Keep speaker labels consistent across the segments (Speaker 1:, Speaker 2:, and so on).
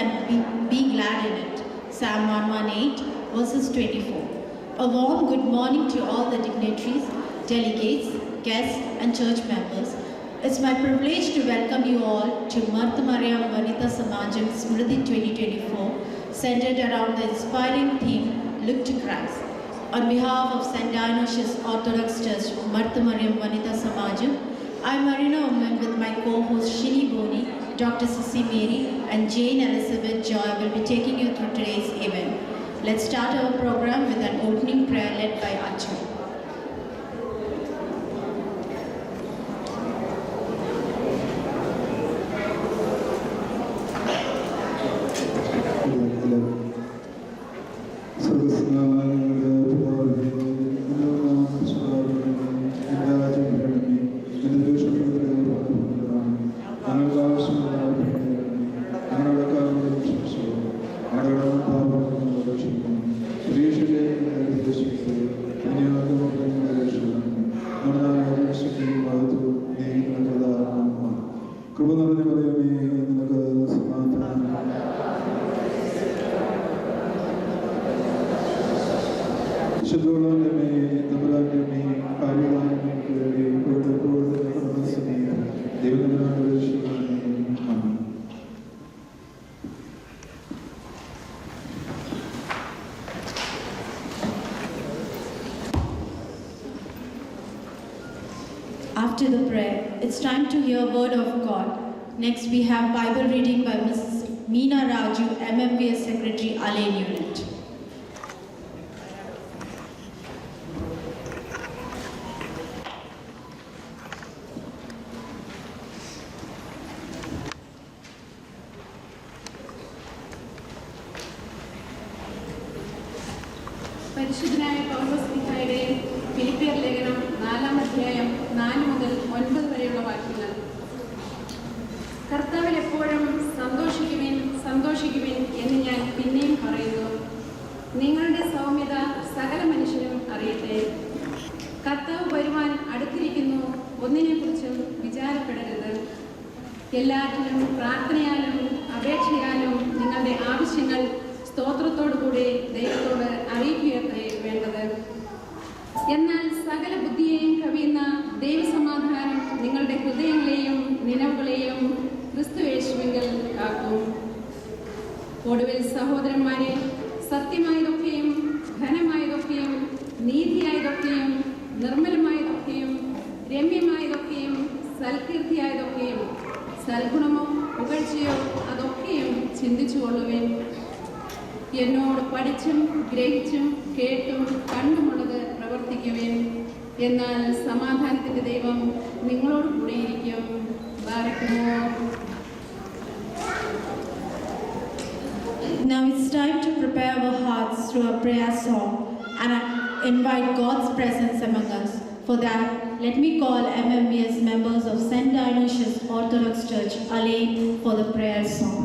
Speaker 1: and be glad in it. Psalm 118, verses 24. A warm good morning to all the dignitaries, delegates, guests, and church members. It's my privilege to welcome you all to Martha Mariam Vanitha Samajam Smriti 2024, centered around the inspiring theme, Look to Christ. On behalf of St. Dionysius Orthodox Church, Martha Mariam Vanitha Samajam, I'm Marina Oman with my co-host Shini Boni, Dr. Sissy Mary, and Jane Elizabeth Joy will be taking you through today's event. Let's start our program with an opening prayer led by Achu. After the prayer, it's time to hear Word of God. Next, we have Bible reading by Mrs. Meena Raju, MMBS Secretary, Alain Unit.
Speaker 2: പരിശുദ്ധനായ പൗലോസ് മിഖായുടെ ഫിലിപ്പിയർ ലേഖനം 4-ാം അധ്യായം 4 മുതൽ 9 വരെയുള്ള വാക്യങ്ങൾ. കർത്താവിൽ എപ്പോഴും സന്തോഷിക്കുവിൻ സന്തോഷിക്കുവിൻ എന്ന് ഞാൻ പിന്നെയും പറയുന്നു. നിങ്ങളുടെ സൗമ്യത സകല മനുഷ്യരും അറിയട്ടെ. കർത്താവ് വരുവാൻ അടുത്തിരിക്കുന്നു. ഒന്നിനെക്കുറിച്ചും വിചാരപ്പെടരുത്. എല്ലാറ്റിലും പ്രാർത്ഥനയാലും അപേക്ഷയാലും നിങ്ങളുടെ ആവശ്യങ്ങൾ സ്തോത്രത്തോടുകൂടി ദൈവത്തോട് അറിയിക്കുകയത്രേ വേണ്ടത്. എന്നാൽ സകല ബുദ്ധിയെയും കവിയുന്ന ദൈവസമാധാനം നിങ്ങളുടെ ഹൃദയങ്ങളെയും നിലവുകളെയും ക്രിസ്തുയേശുവിൽ കാക്കും. ഒടുവിൽ സഹോദരന്മാരെ, സത്യമായതൊക്കെയും ഘനമായതൊക്കെയും നീതിയായതൊക്കെയും നിർമ്മലമായതൊക്കെയും രമ്യമായതൊക്കെയും സൽകീർത്തിയായതൊക്കെയും സൽഗുണമോ പുകഴ്ചയോ അതൊക്കെയും ചിന്തിച്ചുകൊള്ളുവേൻ. എന്നോട് പഠിച്ചും ഗ്രഹിച്ചും കേട്ടും കണ്ടുമുള്ളത് പ്രവർത്തിക്കുവേൻ. എന്നാൽ സമാധാനത്തിൻ്റെ ദൈവം നിങ്ങളോട് കൂടിയിരിക്കും. ബാരക്കുമോ.
Speaker 1: Now it's time to prepare our hearts through a prayer song and invite God's presence among us. For that, let me call MMBS members of St. Dionysius Orthodox Church, Alain, for the prayer song.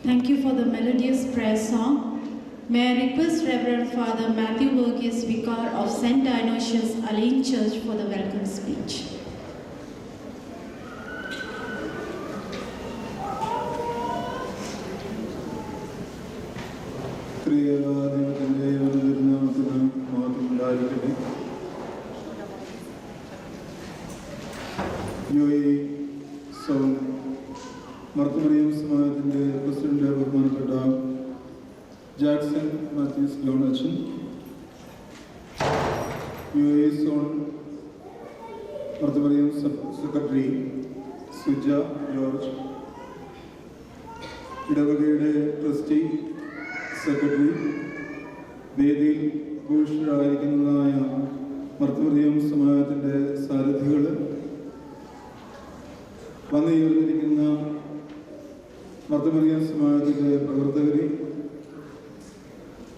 Speaker 1: Thank you for the melodious prayer song. May I request Reverend Father Matthew Burgess, Vicar of St. Dionysius Alane Church, for the welcome speech.
Speaker 3: Marthamariam സമാജത്തിൻ്റെ president ബഹുമാനപ്പെട്ട Jackson Mathews John അച്ഛൻ, UAE zone Marthamariam secretary Suja George, ഇടവകയുടെ trustee secretary, വേദിയിൽ ഭൂഷണരായിരിക്കുന്നതായ മർത്തമറിയം സമാജത്തിൻ്റെ സാരഥികൾ, വന്നുയർന്നിരിക്കുന്ന മർത്തമറിയം സമാജത്തിൻ്റെ പ്രവർത്തകരെ,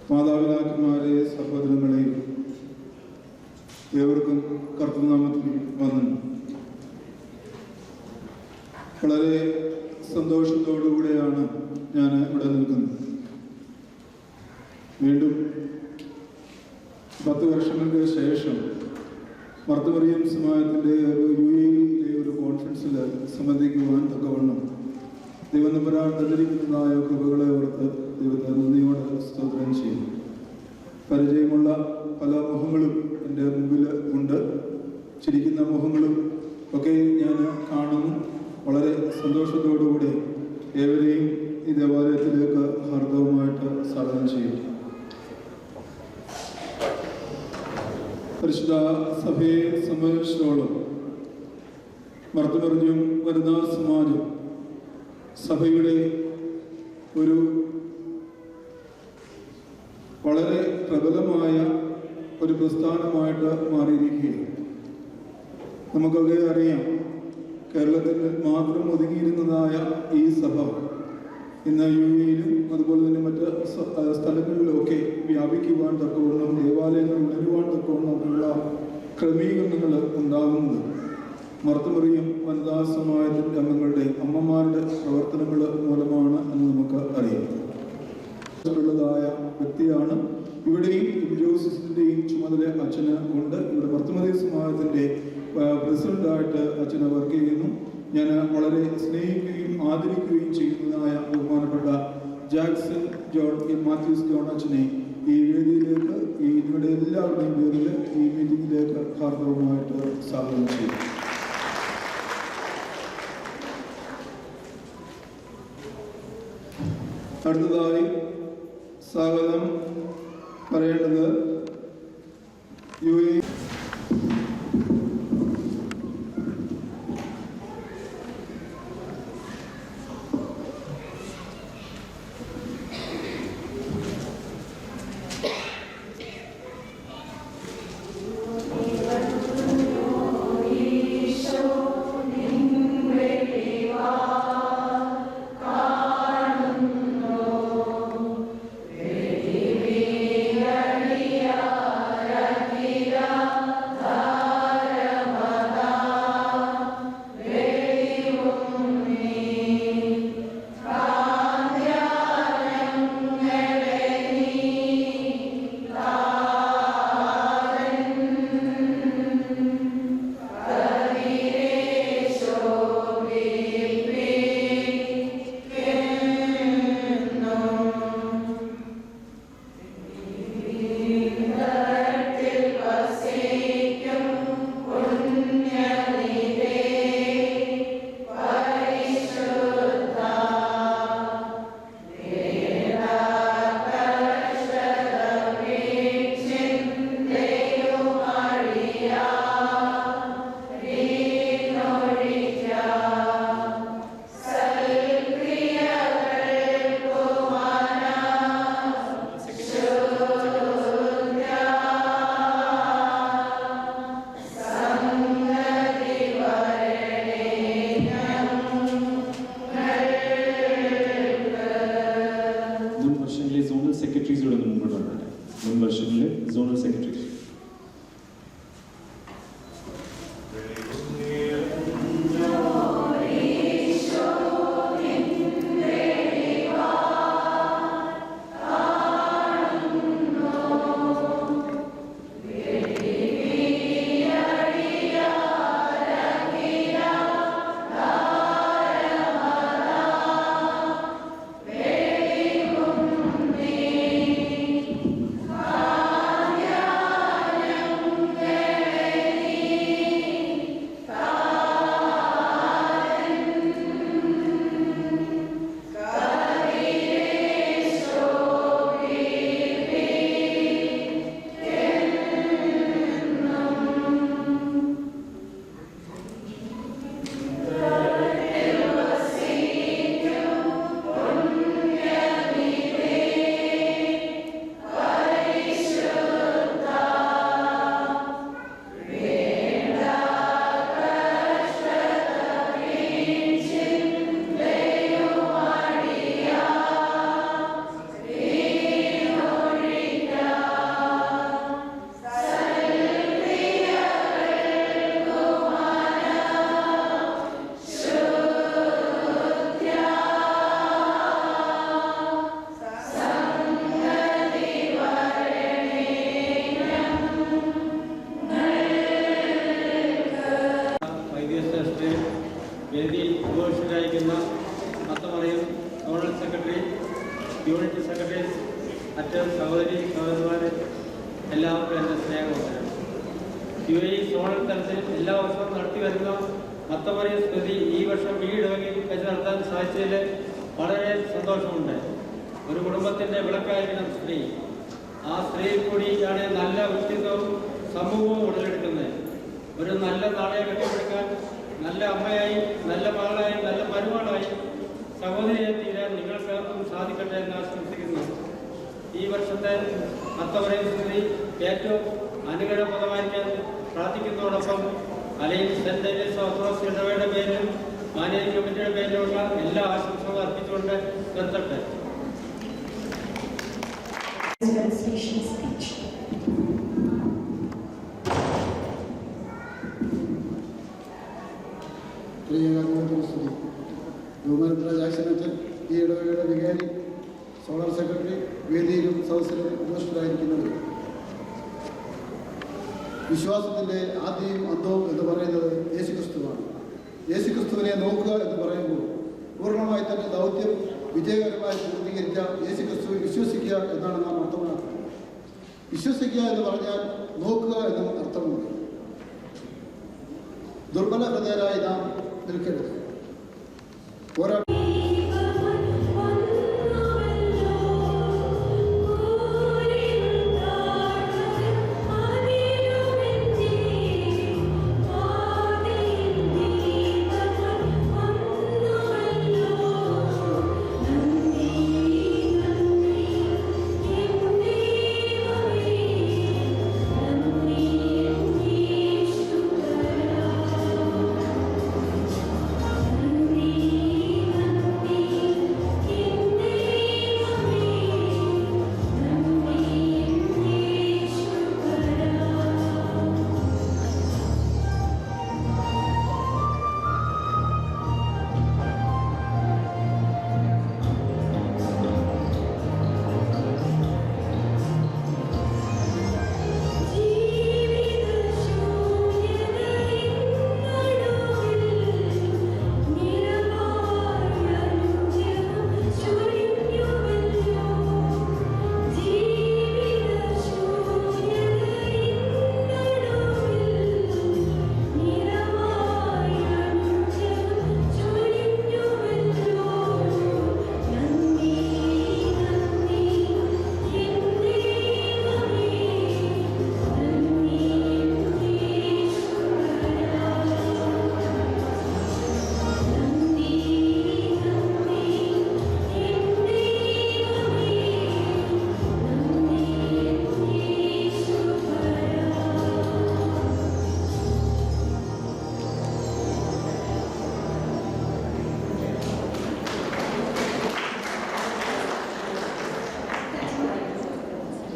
Speaker 3: മാതാപിതാക്കന്മാരെ, സഹോദരങ്ങളെ, ഏവർക്കും കർത്തൃനാമത്തിൽ വന്നു. വളരെ സന്തോഷത്തോടുകൂടെയാണ് ഞാൻ ഇവിടെ നിൽക്കുന്നത്. വീണ്ടും 10 വർഷങ്ങൾക്ക് ശേഷം മർത്തമറിയം സമാജത്തിൻ്റെ UAE ഒരു കോൺഫറൻസിൽ സംബന്ധിക്കുവാൻ തക്കവണ്ണം ദൈവം നമ്പരാൻ തന്നിരിക്കുന്നതായ കൃപകളെ ഓർത്ത് ദൈവത്തെ നന്ദിയോടെ സ്തോത്രം ചെയ്യുന്നു. പരിചയമുള്ള പല മുഖങ്ങളും എൻ്റെ മുമ്പിൽ ഉണ്ട്. ചിരിക്കുന്ന മുഖങ്ങളും ഒക്കെ ഞാൻ കാണുന്നു. വളരെ സന്തോഷത്തോടുകൂടി ഏവരെയും ഈ ദേവാലയത്തിലേക്ക് ഹാർദവമായിട്ട് സ്വാഗതം ചെയ്യും. പരിശുദ്ധ സഭയെ സംബന്ധിച്ചിടത്തോളം മർത്തമറിയം വനിതാ സമാജം സഭയുടെ ഒരു വളരെ പ്രബലമായ ഒരു പ്രസ്ഥാനമായിട്ട് മാറിയിരിക്കുകയാണ്. നമുക്കൊക്കെ അറിയാം, കേരളത്തിൽ മാത്രം ഒതുങ്ങിയിരുന്നതായ ഈ സഭ ഇന്ന് UAE-യിലും അതുപോലെ തന്നെ മറ്റ് സ്ഥലങ്ങളിലൊക്കെ വ്യാപിക്കുവാൻ തക്കവണ്ണം, ദേവാലയങ്ങൾ ഉണരുവാൻ തക്കവണ്ണമുള്ള ക്രമീകരണങ്ങൾ ഉണ്ടാകുന്നത് മർത്തമറിയം വനിതാ സമാജത്തിൻ്റെ അംഗങ്ങളുടെ, അമ്മമാരുടെ പ്രവർത്തനങ്ങൾ മൂലമാണ് എന്ന് നമുക്ക് അറിയാം. ഉള്ളതായ വ്യക്തിയാണ്. ഇവിടെയും ജോസിൻ്റെയും ചുമതല അച്ഛന് ഉണ്ട്. ഇവിടെ മർത്തമറിയം സമാജത്തിൻ്റെ പ്രസിഡന്റായിട്ട് അച്ഛന് വർക്ക് ചെയ്യുന്നു. ഞാൻ വളരെ സ്നേഹിക്കുകയും ആദരിക്കുകയും ചെയ്യുന്നതായ ബഹുമാനപ്പെട്ട ജാക്സൺ മാത്യൂസ് ജോൺ അച്ഛനെ ഈ വേദിയിലേക്ക്, നിങ്ങളുടെ എല്ലാവരുടെയും പേരിൽ ഈ മീറ്റിംഗിലേക്ക് ഹാർദവമായിട്ട് സ്വാഗതം ചെയ്യും. അടുത്തതായി സ്വാഗതം പറയേണ്ടത് UAE
Speaker 4: Yeah. വേദി ഉപേക്ഷിച്ചിരിക്കുന്ന മത്തമറിയം സോണൽ സെക്രട്ടറി, യൂണിറ്റ് സെക്രട്ടറീസ്, മറ്റ് സഹോദരന്മാർ എല്ലാവർക്കും എൻ്റെ സ്നേഹവന്ദനം. UAE സോണൽ തലത്തിൽ എല്ലാ വർഷവും നടത്തിവരുന്ന മത്തമറിയം സ്മൃതി ഈ വർഷം ഈ ഇടവകയിൽ വെച്ച് നടത്താൻ സാധിച്ചതിൽ വളരെ സന്തോഷമുണ്ട്. ഒരു കുടുംബത്തിൻ്റെ വിളക്കായിരിക്കണം സ്ത്രീ. ആ സ്ത്രീയിൽ കൂടിയാണ് നല്ല വ്യക്തിത്വവും സമൂഹവും ഉടലെടുക്കുന്നത്. ഒരു നല്ല നാളെ കെട്ടിപ്പടുക്കാൻ നല്ല അമ്മയായി, നല്ല മകളായി, നല്ല മരുമകളായി, സഹോദരിയെ തീരാൻ നിങ്ങൾക്കാർക്കും സാധിക്കട്ടെ എന്ന് ആശംസിക്കുന്നു. ഈ വർഷത്തെ മത്തമറിയം സ്മൃതി ഏറ്റവും അനുഗ്രഹപ്രദമായിരിക്കാൻ പ്രാർത്ഥിക്കുന്നതോടൊപ്പം അല്ലെങ്കിൽ സെന്റ് ഡേവിഡ്സ് ഓർത്തഡോക്സ് ഇടവയുടെ പേരിലും മാനേജിംഗ് കമ്മിറ്റിയുടെ പേരിലുള്ള എല്ലാ ആശംസകളും അർപ്പിച്ചുകൊണ്ട് നിർത്തട്ടെ.
Speaker 5: ബഹുമാനപ്പെട്ട ജാക്സനച്ചൻ, ഈ ഇടവകയുടെ വികാരി, സോണൽ സെക്രട്ടറി, വേദിയിലും സദസ്സിലും ഉപസ്ഥിതരായിരിക്കുന്നത്, വിശ്വാസത്തിൻ്റെ ആദ്യവും അന്തവും എന്ന് പറയുന്നത് യേശുക്രിസ്തുവാണ്. യേശുക്രിസ്തുവിനെ നോക്കുക എന്ന് പറയുമ്പോൾ പൂർണ്ണമായി തന്നെ ദൗത്യം വിജയകരമായി പൂർത്തീകരിച്ച യേശുക്രിസ്തുവിൽ വിശ്വസിക്കുക എന്നാണ് നാം അർത്ഥമാക്കുന്നത്. വിശ്വസിക്കുക എന്ന് പറഞ്ഞാൽ നോക്കുക എന്നും അർത്ഥമുണ്ട്. ദുർബല ഹൃദയരായി നാം നിൽക്കരുത്. പോരാട്ടം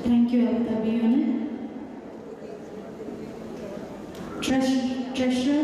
Speaker 1: Thank you, Abtabione. Treasurer.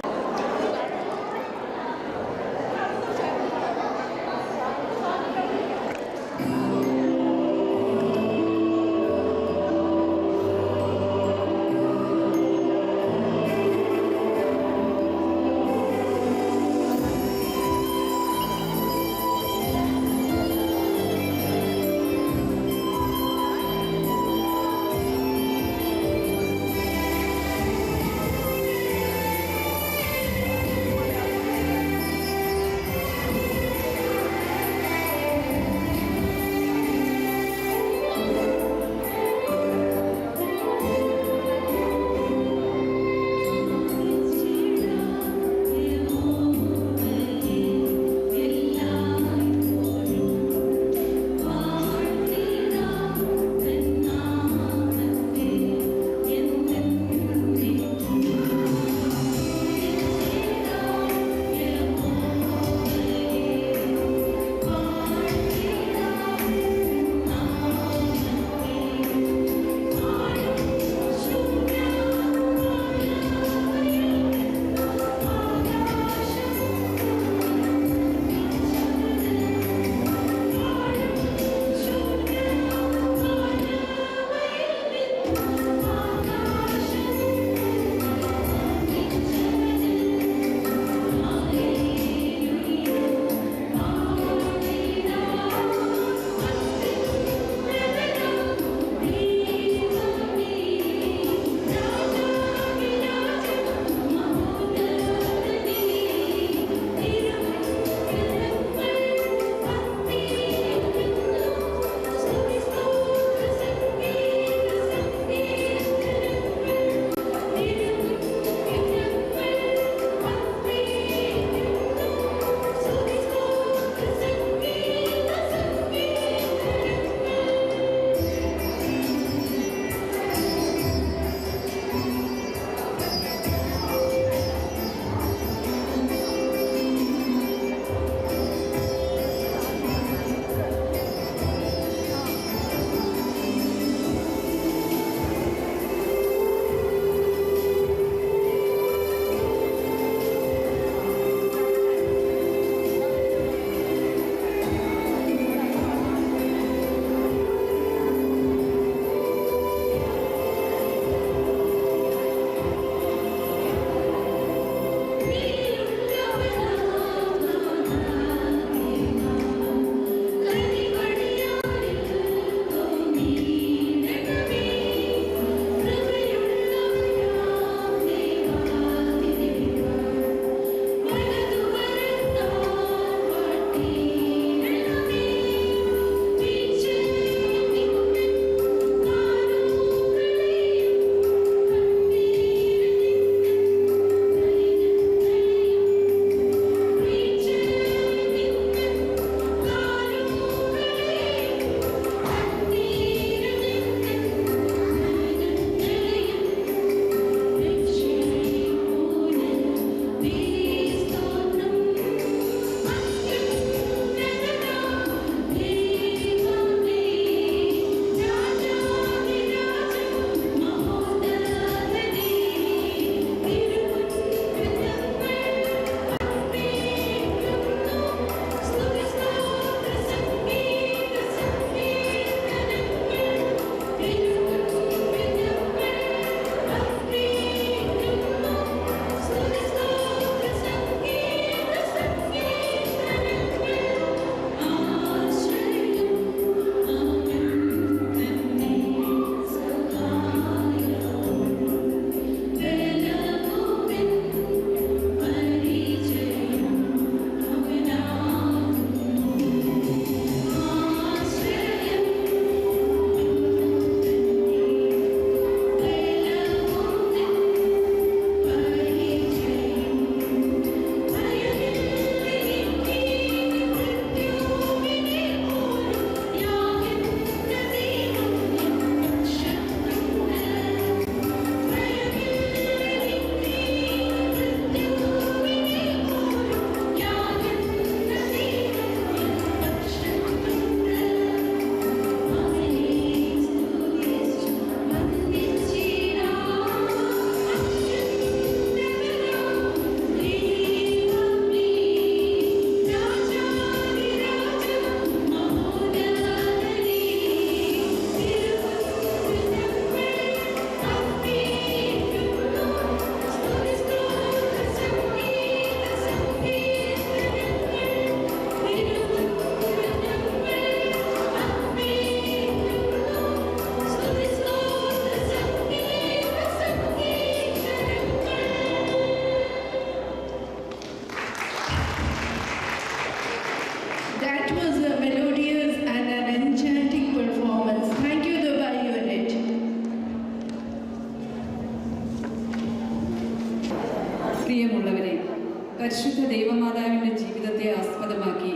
Speaker 6: പരിശുദ്ധ ദൈവമാതാവിൻ്റെ ജീവിതത്തെ ആസ്പദമാക്കി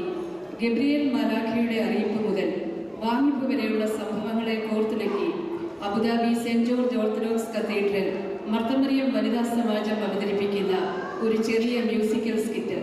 Speaker 6: ഗബ്രിയേൽ മാലാഖയുടെ അറിയിപ്പ് മുതൽ വാങ്ങിപ്പ് വരെയുള്ള സംഭവങ്ങളെ കോർത്തിണക്കി Abu Dhabi saint George orthodox cathedral Marth Mariam വനിതാ സമാജം അവതരിപ്പിക്കുന്ന ഒരു ചെറിയ മ്യൂസിക്കൽ സ്കിറ്റ്.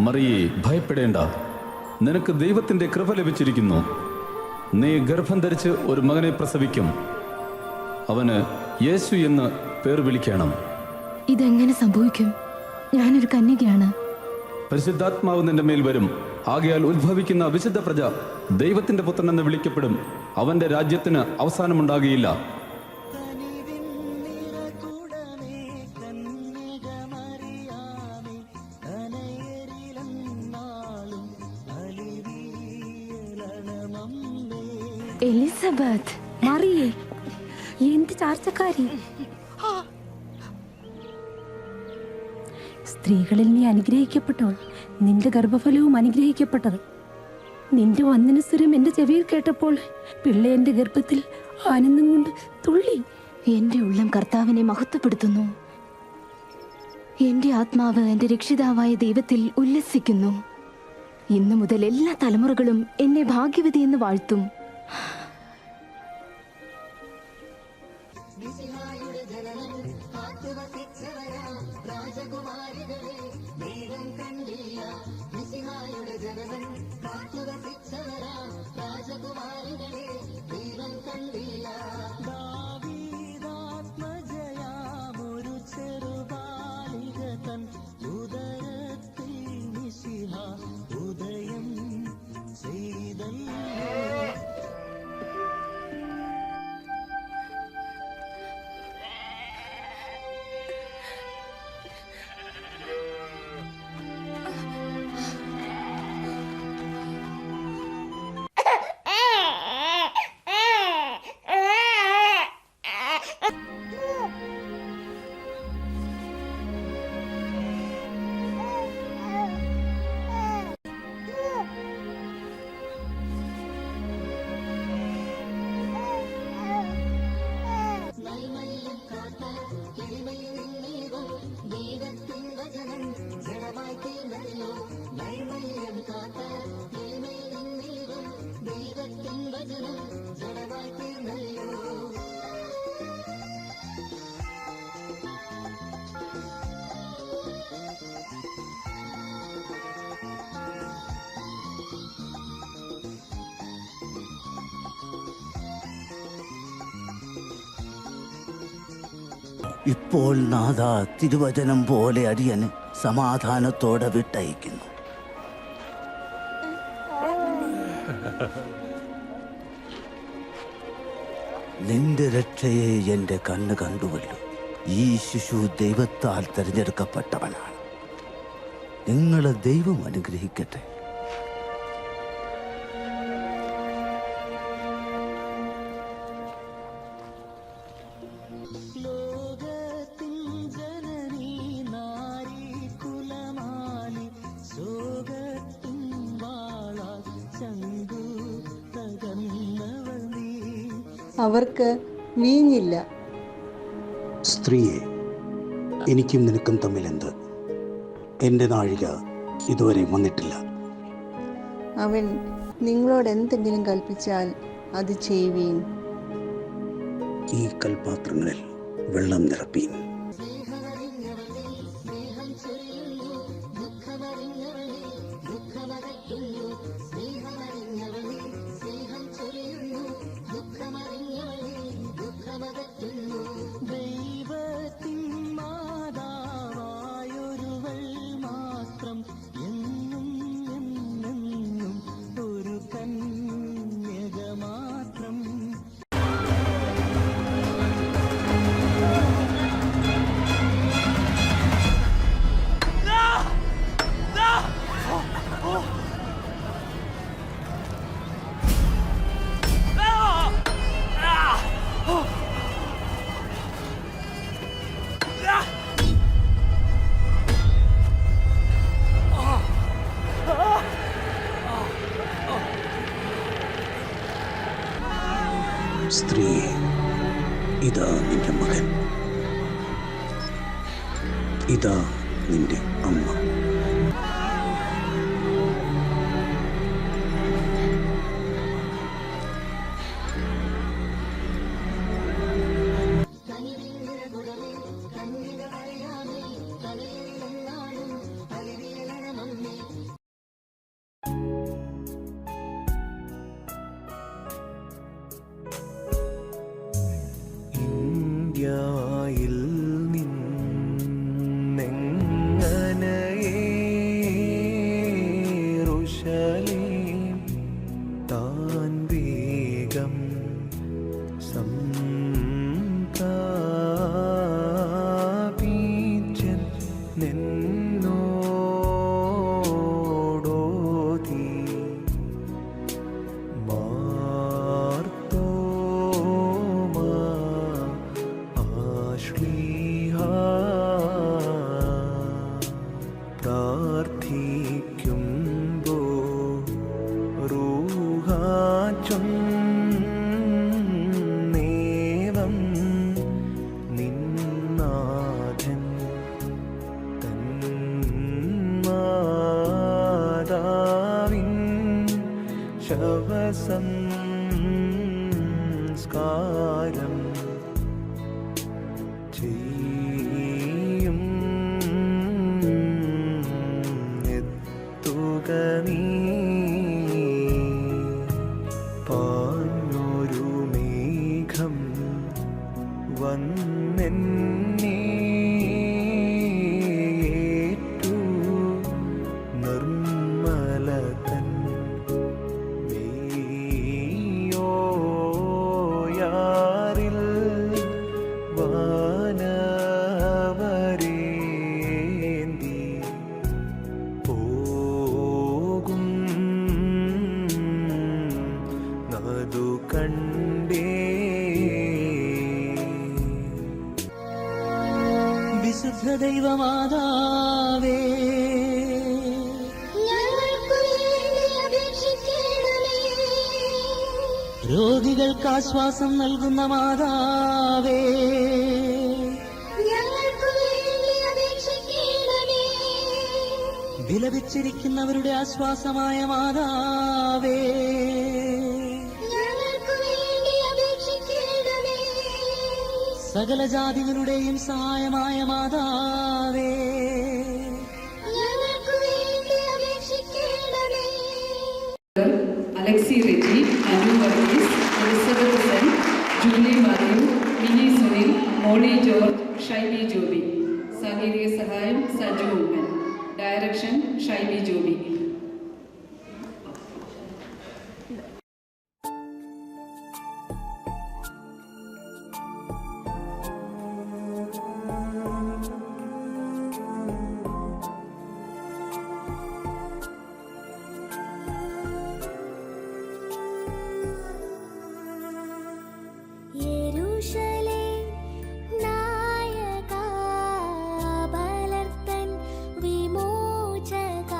Speaker 7: മറിയേ, ഭയപ്പെടേണ്ട, നിനക്ക് ദൈവത്തിന്റെ കൃപ ലഭിച്ചിരിക്കുന്നു. നീ ഗർഭം ധരിച്ച് ഒരു മകനെ പ്രസവിക്കും. അവന് യേശു എന്ന് പേർ വിളിക്കണം.
Speaker 8: ഇതെങ്ങനെ സംഭവിക്കും? ഞാനൊരു കന്യകയാണ്.
Speaker 7: പരിശുദ്ധാത്മാവ് നിന്റെ മേൽ വരും. ആകയാൽ ഉത്ഭവിക്കുന്ന വിശുദ്ധ പ്രജ ദൈവത്തിന്റെ പുത്രൻ എന്ന് വിളിക്കപ്പെടും. അവന്റെ രാജ്യത്തിന് അവസാനമുണ്ടാകുകയില്ല.
Speaker 8: എലിസബത്ത്, മറിയേ, എന്ത് ചാർച്ചക്കാരി! സ്ത്രീകളിൽ നീ അനുഗ്രഹിക്കപ്പെട്ടവൾ, നിന്റെ ഗർഭഫലവും അനുഗ്രഹിക്കപ്പെട്ടത്. നിന്റെ വന്ദനസ്വരം എന്റെ ചെവിയിൽ കേട്ടപ്പോൾ പിള്ളേ എന്റെ ഗർഭത്തിൽ ആനന്ദം കൊണ്ട് തുള്ളി. എന്റെ ഉള്ളം കർത്താവിനെ മഹത്വപ്പെടുത്തുന്നു. എന്റെ ആത്മാവ് എന്റെ രക്ഷിതാവായ ദൈവത്തിൽ ഉല്ലസിക്കുന്നു. ഇന്നു മുതൽ എല്ലാ തലമുറകളും എന്നെ ഭാഗ്യവതി എന്ന് വാഴ്ത്തും.
Speaker 9: ഇപ്പോൾ നാഥ, തിരുവചനം പോലെ അടിയന് സമാധാനത്തോടെ വിട്ടയക്കുന്നു. നിന്റെ രക്ഷയെ എൻ്റെ കണ്ണ് കണ്ടുവല്ലോ. ഈ ശിശു ദൈവത്താൽ തിരഞ്ഞെടുക്കപ്പെട്ടവനാണ്. നിങ്ങളെ ദൈവം അനുഗ്രഹിക്കട്ടെ.
Speaker 10: അവർക്ക് വീഞ്ഞില്ല.
Speaker 11: സ്ത്രീയെ, എനിക്കും നിനക്കും തമ്മിലെന്ത്? എൻ്റെ നാഴിക ഇതുവരെ വന്നിട്ടില്ല.
Speaker 10: അവൻ നിങ്ങളോട് എന്തെങ്കിലും കൽപ്പിച്ചാൽ അത് ചെയ്യുവീൻ.
Speaker 11: ഈ കൽപാത്രങ്ങളിൽ വെള്ളം നിറപ്പീൻ. സ്ത്രീയെ, ഇതാ നിന്റെ മകൻ, ഇതാ നിന്റെ അമ്മ.
Speaker 12: ഇന്ത്യയിൽ നിന്നെങ്ങനെ യെരൂശലേം താൻ വേഗം സംപ്രാപിച്ചൻ നിന്നോടോതി മാർത്തോമാ ആശ്ലീഹ പ്രാർത്ഥിക്കുമ്പോൾ റൂഹ ചൊന്നേവം നിന്നാഥൻ തൻ മാതാവിൻ ശവസംസ്കാരം ചെയ്യും. എത്തുക നീ പാഞ്ഞൊരു മേഘം വന്നെന്നെ ഏറ്റു നിർമ്മലതൻ യാറിൽ വാനവരേന്തി പോകും നതു കണ്ടേ.
Speaker 13: വിശുദ്ധ ദൈവമാതാവേ, രോഗികൾക്ക് ആശ്വാസം നൽകുന്ന മാതാവേ, വിലപിച്ചിരിക്കുന്നവരുടെ ആശ്വാസമായ മാതാവേ, സകല ജാതികളുടെയും സഹായമായ മാതാവേ,
Speaker 6: Alexy Reji, Anu Varghese, Elizabeth Sen, Julie Mathew, Mini Sunil, Molly George, Shyby Joby. സാങ്കേതിക സഹായം സജു ഉമ്മൻ. ഡയറക്ഷൻ ഷൈബി ജോബി.
Speaker 14: നായക ബലർത്തൻ വിമോചക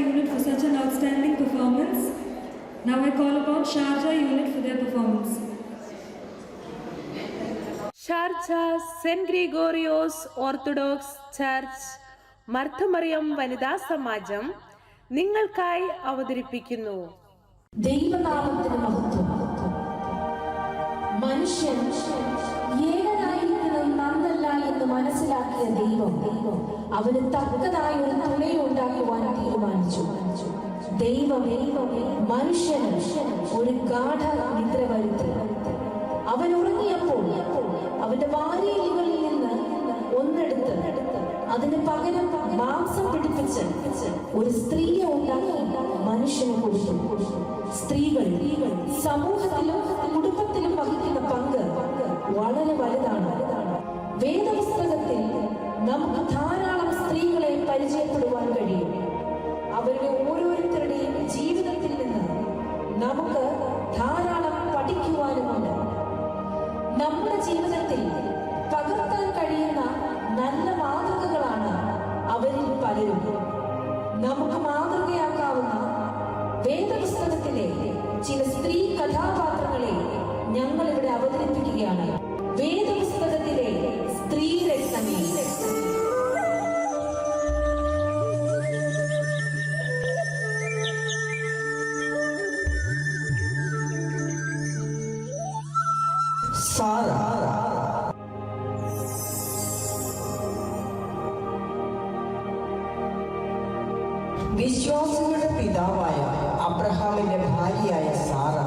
Speaker 6: unit for such an outstanding performance. Now I call upon Sharjah unit for their performance.
Speaker 2: Sharjah saint Gregorios orthodox church Marth Mariam വനിതാ സമാജം നിങ്ങൾക്കായി അവതരിപ്പിക്കുന്നു.
Speaker 8: ദൈവനാമത്തിന് മഹത്വം. മനുഷ്യൻ ഏകനായിരിക്കുന്നത് നന്നല്ല എന്ന് മനസ്സിലാക്കിയ ദൈവം അവന് തക്കതായ ഒരു തുണയുണ്ടാക്കുവാൻ തീരുമാനിച്ചു. ദൈവം മനുഷ്യന് ഒരു ഗാഢ നിദ്ര വരുത്തി. അവൻ ഉറങ്ങിയപ്പോൾ അവന്റെ വാരിയലുകളിൽ നിന്ന് ഒന്നെടുത്ത് അതിന് പകരം മാംസം പിടിപ്പിച്ച് ഒരു സ്ത്രീയെ ഉണ്ടാക്കി മനുഷ്യന് കൊടുത്തു. സ്ത്രീകൾ സമൂഹത്തിലും കുടുംബത്തിലും വഹിക്കുന്ന പങ്ക് വളരെ വലുതാണ്. വേദപുസ്തകത്തിൽ നമുക്ക് ധാരാളം സ്ത്രീകളെ പരിചയപ്പെടുവാൻ കഴിയും. അവരുടെ ഓരോരുത്തരുടെയും ജീവിതത്തിൽ നിന്ന് നമുക്ക് ധാരാളം പഠിക്കുവാനുമുണ്ട്. നമ്മുടെ ജീവിതത്തിൽ പകർത്താൻ കഴിയുന്ന നല്ല മാതൃകകളാണ് അവരിൽ പലരും. നമുക്ക് മാതൃകയാക്കാവുന്ന വേദപുസ്തകത്തിലെ ചില സ്ത്രീ കഥാപാത്രങ്ങളെ ഞങ്ങൾ ഇവിടെ അവതരിപ്പിക്കുകയാണ്. വേദപുസ്തകത്തിലെ സ്ത്രീ രത്നങ്ങൾ.
Speaker 14: വിശ്വാസികളുടെ പിതാവായ അബ്രഹാമിന്റെ ഭാര്യയായ സാറ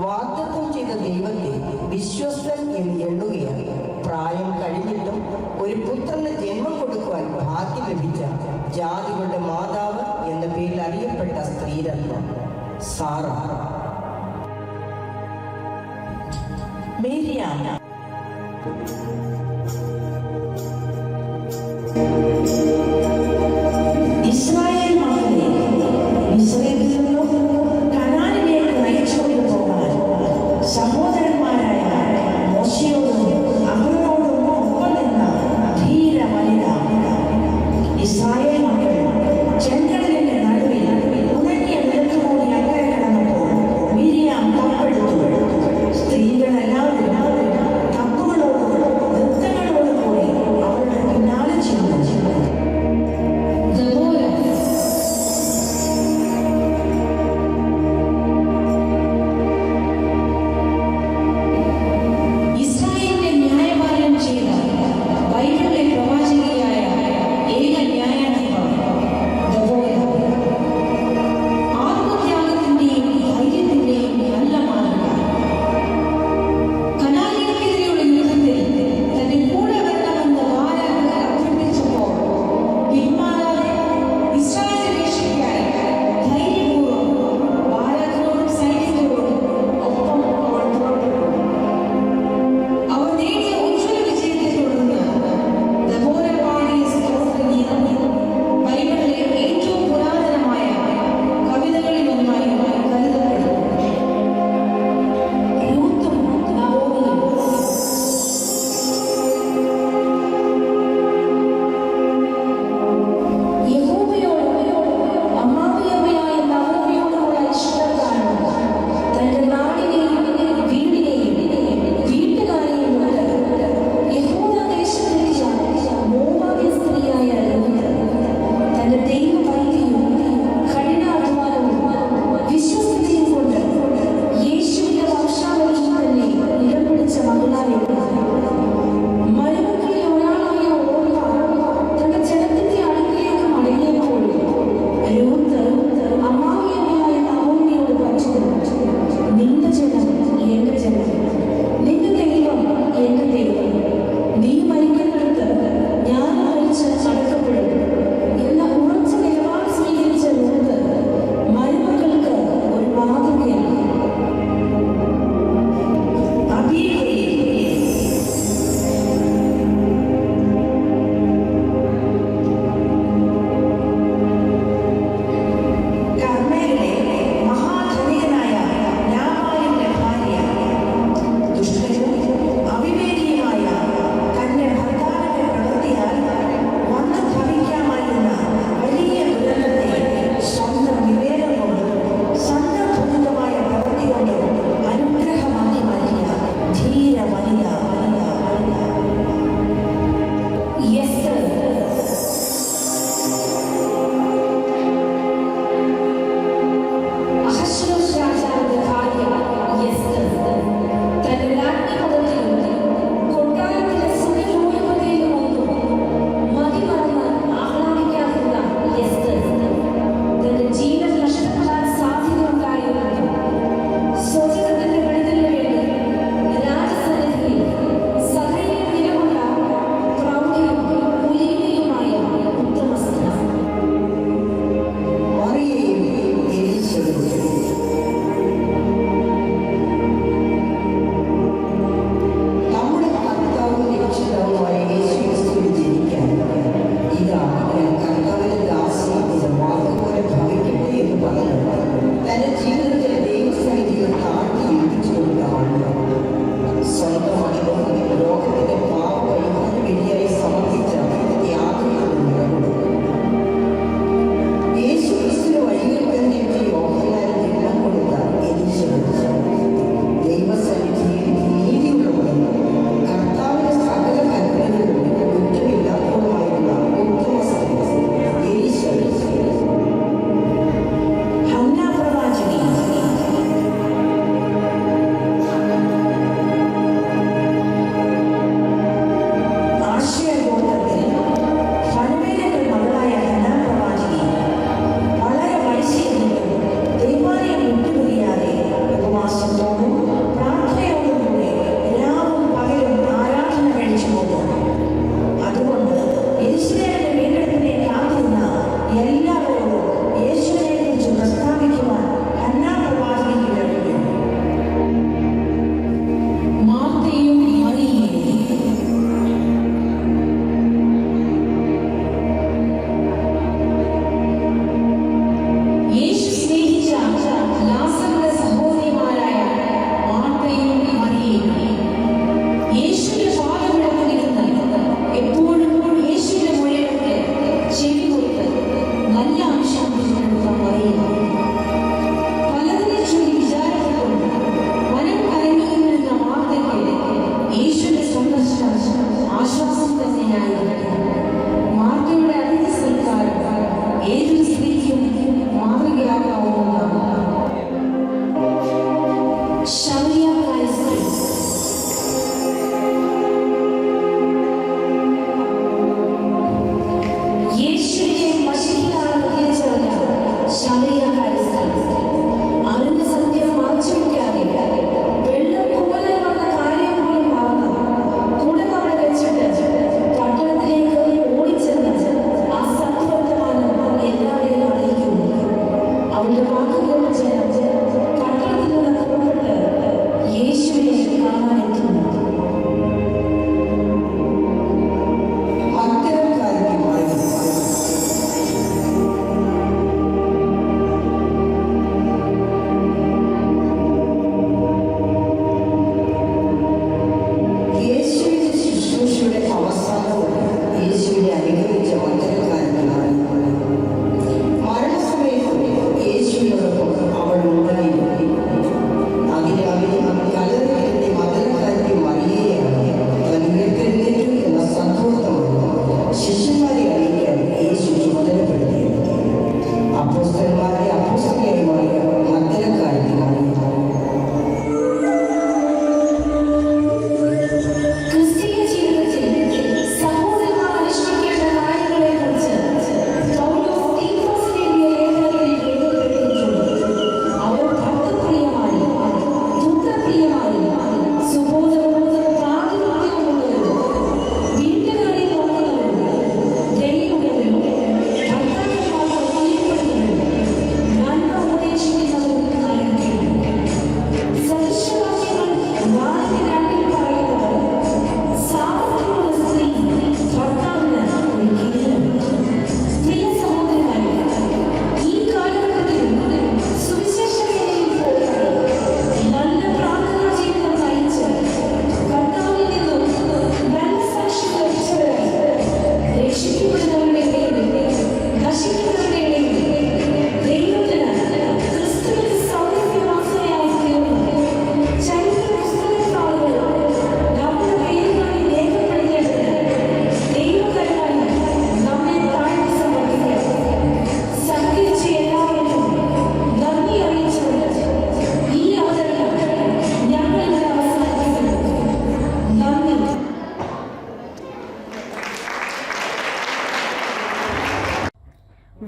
Speaker 14: വാഗ്ദത്തം ചെയ്ത ദൈവത്തെ വിശ്വസ്തൻ എന്ന് എണ്ണുകയാണ്. പ്രായം കഴിഞ്ഞിട്ടും ഒരു പുത്രന് ജന്മം കൊടുക്കുവാൻ ഭാഗ്യം ലഭിച്ച ജാതികളുടെ മാതാവ് എന്ന പേരിൽ അറിയപ്പെട്ട സ്ത്രീരത്നം സാറ. മിരിയാം. ഇസ്രായേൽ മക്കളെ മിസ്രയീമിൽ നിന്നും കനാനിലേക്ക് നയിച്ചുകൊണ്ട് പോകാൻ സഹോദരന്മാരായ മോശയോടും അഹരോനോടും ഒപ്പം നിന്ന ധീര വനിത. ഇസ്രായേൽ മക്കൾ ചെങ്കടലിന്റെ നടുവിൽ ഉണങ്ങിയ നിലത്തുകൂടി അക്കരെ കടന്നപ്പോൾ മിരിയാം കപ്പെടുത്തു. സ്ത്രീകളെല്ലാവരും കപ്പുകളോടും നൃത്തങ്ങളോടും കൂടി അവരുടെ പിന്നാലെ ചെന്നു.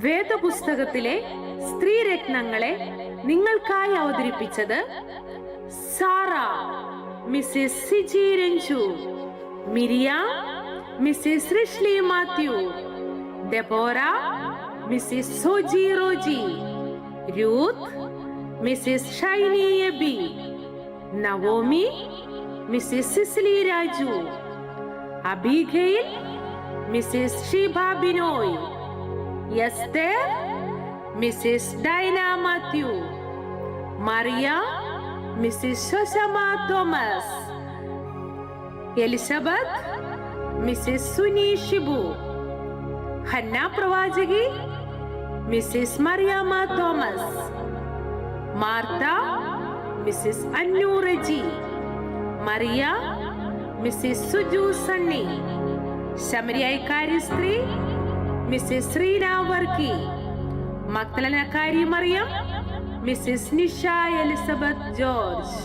Speaker 2: വേദപുസ്തകത്തിലെ സ്ത്രീരത്നങ്ങളെ നിങ്ങൾക്കായി അവതരിപ്പിച്ചത് Sarah Mrs Siji Ranju, Miriam Mrs Rishly Mathew, Deborah Mrs Soji Roji, Ruth Mrs Shiny Aby, Naomi Mrs Cicily Raju, Abigail Mrs Sheeba Binoy, Esther Mrs Dina Mathew, Maria Mrs Sosamma Thomas, Elizabeth Mrs Suni Shibu, Hannah പ്രവാചകി Mrs Mariamma Thomas, Martha Mrs Annu Reji, Maria Mrs Suju Sunny, ശമരിയായിക്കാരി സ്ത്രീ Mrs Sreena Varkey, മക്തലനക്കാരി Mariam Mrs Nisha Elizabeth George.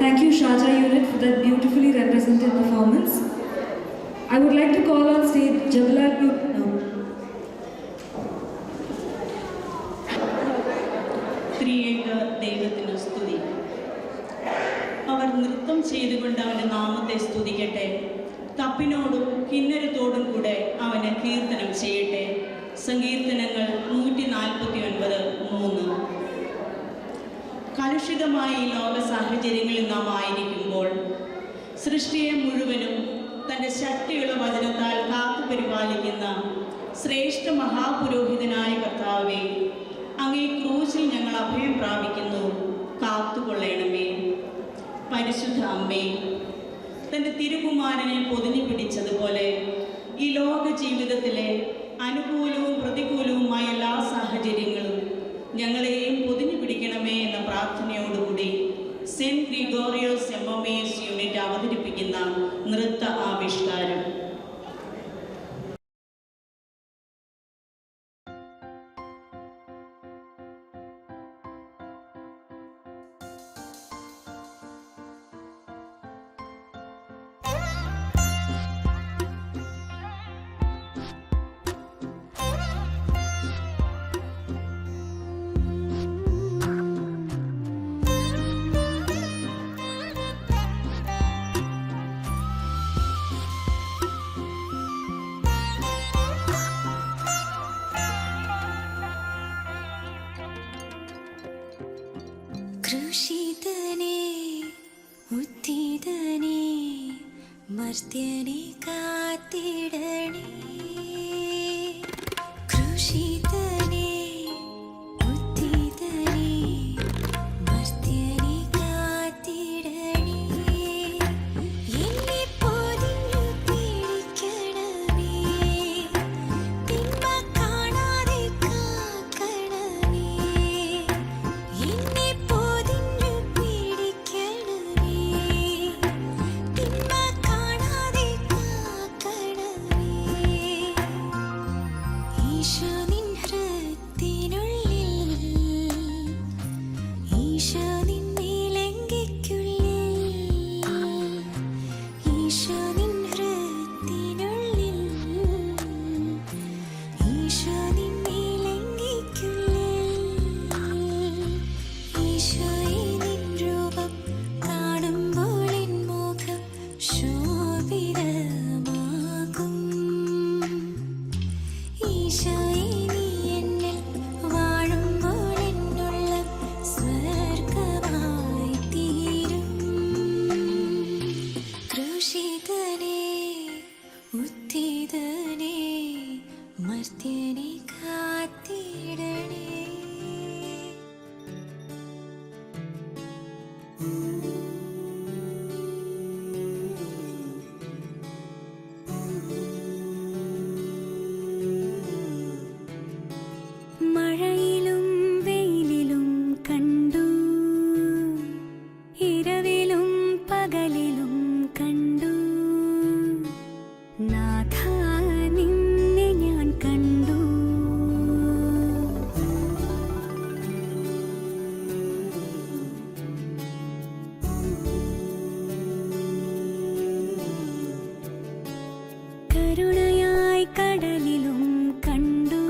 Speaker 15: Thank you, Shaja unit, for that beautifully represented performance. I would like to call on stage Jabalal now.
Speaker 16: ത്രിയേക ദൈവത്തിന് സ്തുതി. അവർ നൃത്തം ചെയ്തുകൊണ്ട് അവന്റെ നാമത്തെ സ്തുതിക്കട്ടെ. തപ്പിനോടും കിന്നരത്തോടും കൂടെ അവന് കീർത്തനം ചെയ്യട്ടെ. സങ്കീർത്തനങ്ങൾ 149:3. കലുഷിതമായ ഈ ലോക സാഹചര്യങ്ങളിൽ നാം ആയിരിക്കുമ്പോൾ സൃഷ്ടിയെ മുഴുവനും തൻ്റെ ശക്തിയുള്ള വചനത്താൽ കാത്തു പരിപാലിക്കുന്ന ശ്രേഷ്ഠ മഹാപുരോഹിതനായ കർത്താവേ, അങ്ങേ ക്രൂശിൽ ഞങ്ങൾ അഭയം പ്രാപിക്കുന്നു. കാത്തുകൊള്ളണമേ. പരിശുദ്ധ അമ്മേ, തൻ്റെ തിരുകുമാരനെ പൊതിഞ്ഞു പിടിച്ചതുപോലെ ഈ ലോക ജീവിതത്തിലെ അനുകൂലവും പ്രതികൂലവുമായ എല്ലാ സാഹചര്യങ്ങളും ഞങ്ങളെയും പൊതിഞ്ഞു പിടിക്കണമേ എന്ന പ്രാർത്ഥനയോടുകൂടി സെന്റ് ഗ്രിഗോറിയോസ് MMS യൂണിറ്റ് അവതരിപ്പിക്കുന്ന നൃത്ത ആവിഷ്കാരം.
Speaker 17: ക്രൂശിതനേ ഉത്തിതനേ മർത്യനെ കാത്തിടണേ. ക്രൂശിതനേ ഉത്തിതനേ മർത്യനെ കാത്തിടണേ. എന്നെ പൊതിഞ്ഞു പിടിക്കണമേ, തിന്മ കാണാതെ കാക്കണമേ. എന്നെ പൊതിഞ്ഞു പിടിക്കണമേ, തിന്മ കാണാതെ കാക്കണമേ. ഈശോ നിൻ ഹൃത്തിനുള്ളിൽ, ഈശോ നിൻ നീലങ്കിക്കുള്ളിൽ, ഈശോ നിൻ ഹൃത്തിനുള്ളിൽ, ഈശോ നിൻ നീലങ്കിക്കുള്ളിൽ. ഈശോയെ നിൻ രൂപം കാണുമ്പോൾ എൻ മുഖം ശോഭിതമാകും. ഈശോയെ നീ എന്നിൽ വാഴുമ്പോൾ എന്നുള്ളം സ്വർഗമായി തീരും. ക്രൂശിതനേ ഉത്തിതനേ മർത്യനെ കാത്തിടണേ. മഴയിലും വെയിലിലും കണ്ടു, ഇരവിലും പകലിലും കണ്ടു, നാഥാ നിന്നെ ഞാൻ കണ്ടു. കടലിലും കണ്ടു,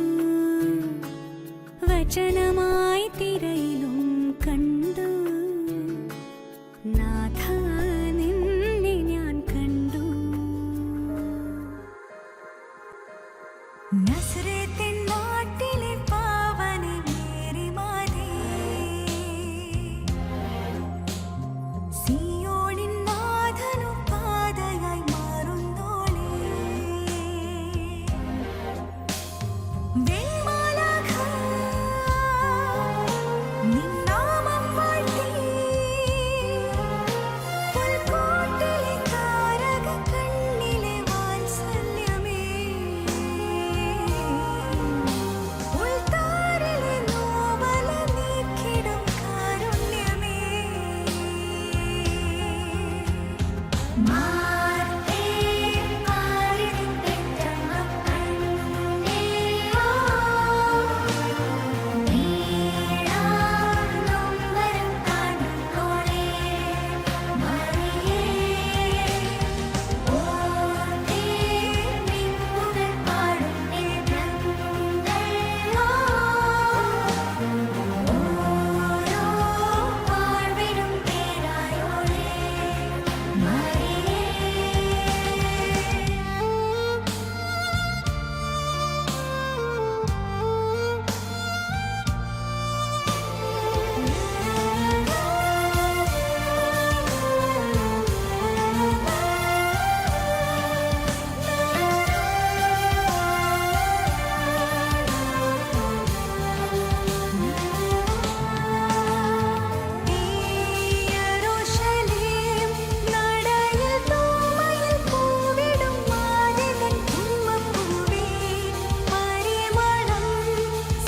Speaker 17: വചനമായി തിരയിലും കണ്ടു, നാഥ നിന്നെ ഞാൻ കണ്ടു. നസ്രത്തിൻ നാട്ടിലെ പാവനി മേരിമാതേ, സിയോനിൻ നാഥനു പാതയായി മാറുന്നോളേ. വെൺമാലാഖ നിൻ നാമം വാഴ്ത്തി, പുൽക്കൂട്ടിലെ താരക കണ്ണിലെ വാത്സല്യമേ, ഉൾത്താരിലെ നോവല നീക്കിടും കാരുണ്യമേ. മാർത്തേ പാരിൻ പെറ്റമ്മ കണ്ണേയോ, നീളാം നൊമ്പരം താണ്ടുന്നോളേ മറിയേ. ഓർത്തേ നിൻപുകൾ പാടും നേത്രങ്ങളോ, ഓരോ പാഴ്വിലും പേരായോളേ മറിയേ. യെരൂശലേം നടയിൽ തോമയിൽ പൂവിടും മാതൻ തുമ്പപ്പൂവേ, പരിമളം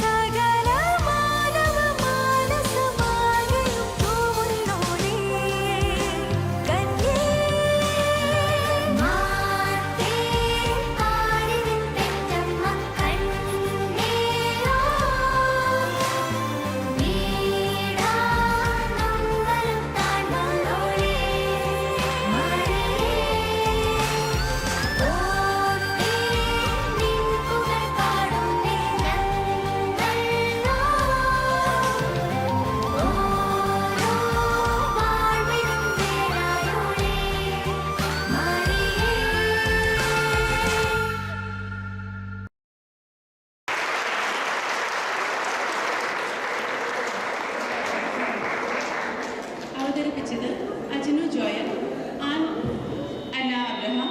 Speaker 17: സകല മാനവ മാനസമാകെയും തൂവുന്നോളേ കന്യേ. മാർത്തേ പാരിൻ പെറ്റമ്മ കണ്ണേയോ, നീളാം നൊമ്പരം താണ്ടുന്നോളേ മറിയേ. ഓർത്തേ നിൻപുകൾ പാടും നേത്രങ്ങളോ, ഓരോ പാഴ്വിലും പേരായോളേ മറിയേ.
Speaker 16: അവതരിപ്പിച്ചത് Ajnu Joel, Ann Anna Abraham,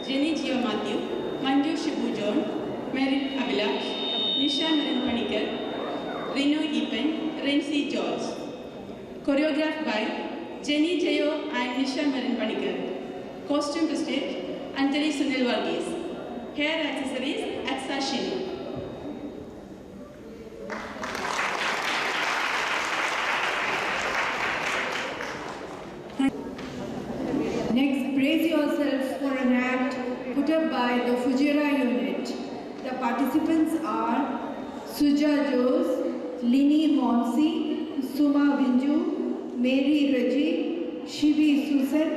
Speaker 16: Jenny Jio Mathew, Manju Shibu John, Merin Abhilash, Nisha Merin Panicker, Rinu Eapen, Rincy George. Choreographed by Jenny Jayo and Nisha Marin Panikar. Costume to stage Anjali Sunil Varghese. Hair accessories Aksa Shini.
Speaker 2: Next, brace yourselves for an act put up by the Fujairah unit. The participants are Suja Jose, Lini Monsi, Suma Vinju, Mary Raji, Shivi Susan,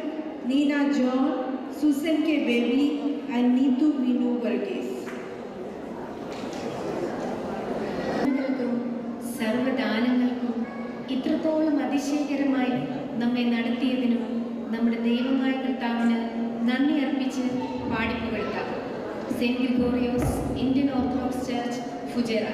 Speaker 2: Nina John, Susan K. Baby, and Neetu Minu Varghese.
Speaker 8: സർവദാനങ്ങൾക്കും ഇത്രത്തോളം അതിശയകരമായി നമ്മെ നടത്തിയതിനും നമ്മുടെ ദൈവമായ കർത്താവിന് നന്ദി അർപ്പിച്ച് പാടിപ്പുകഴ്ത്താം. Saint Gregorios Indian Orthodox Church, Fujairah.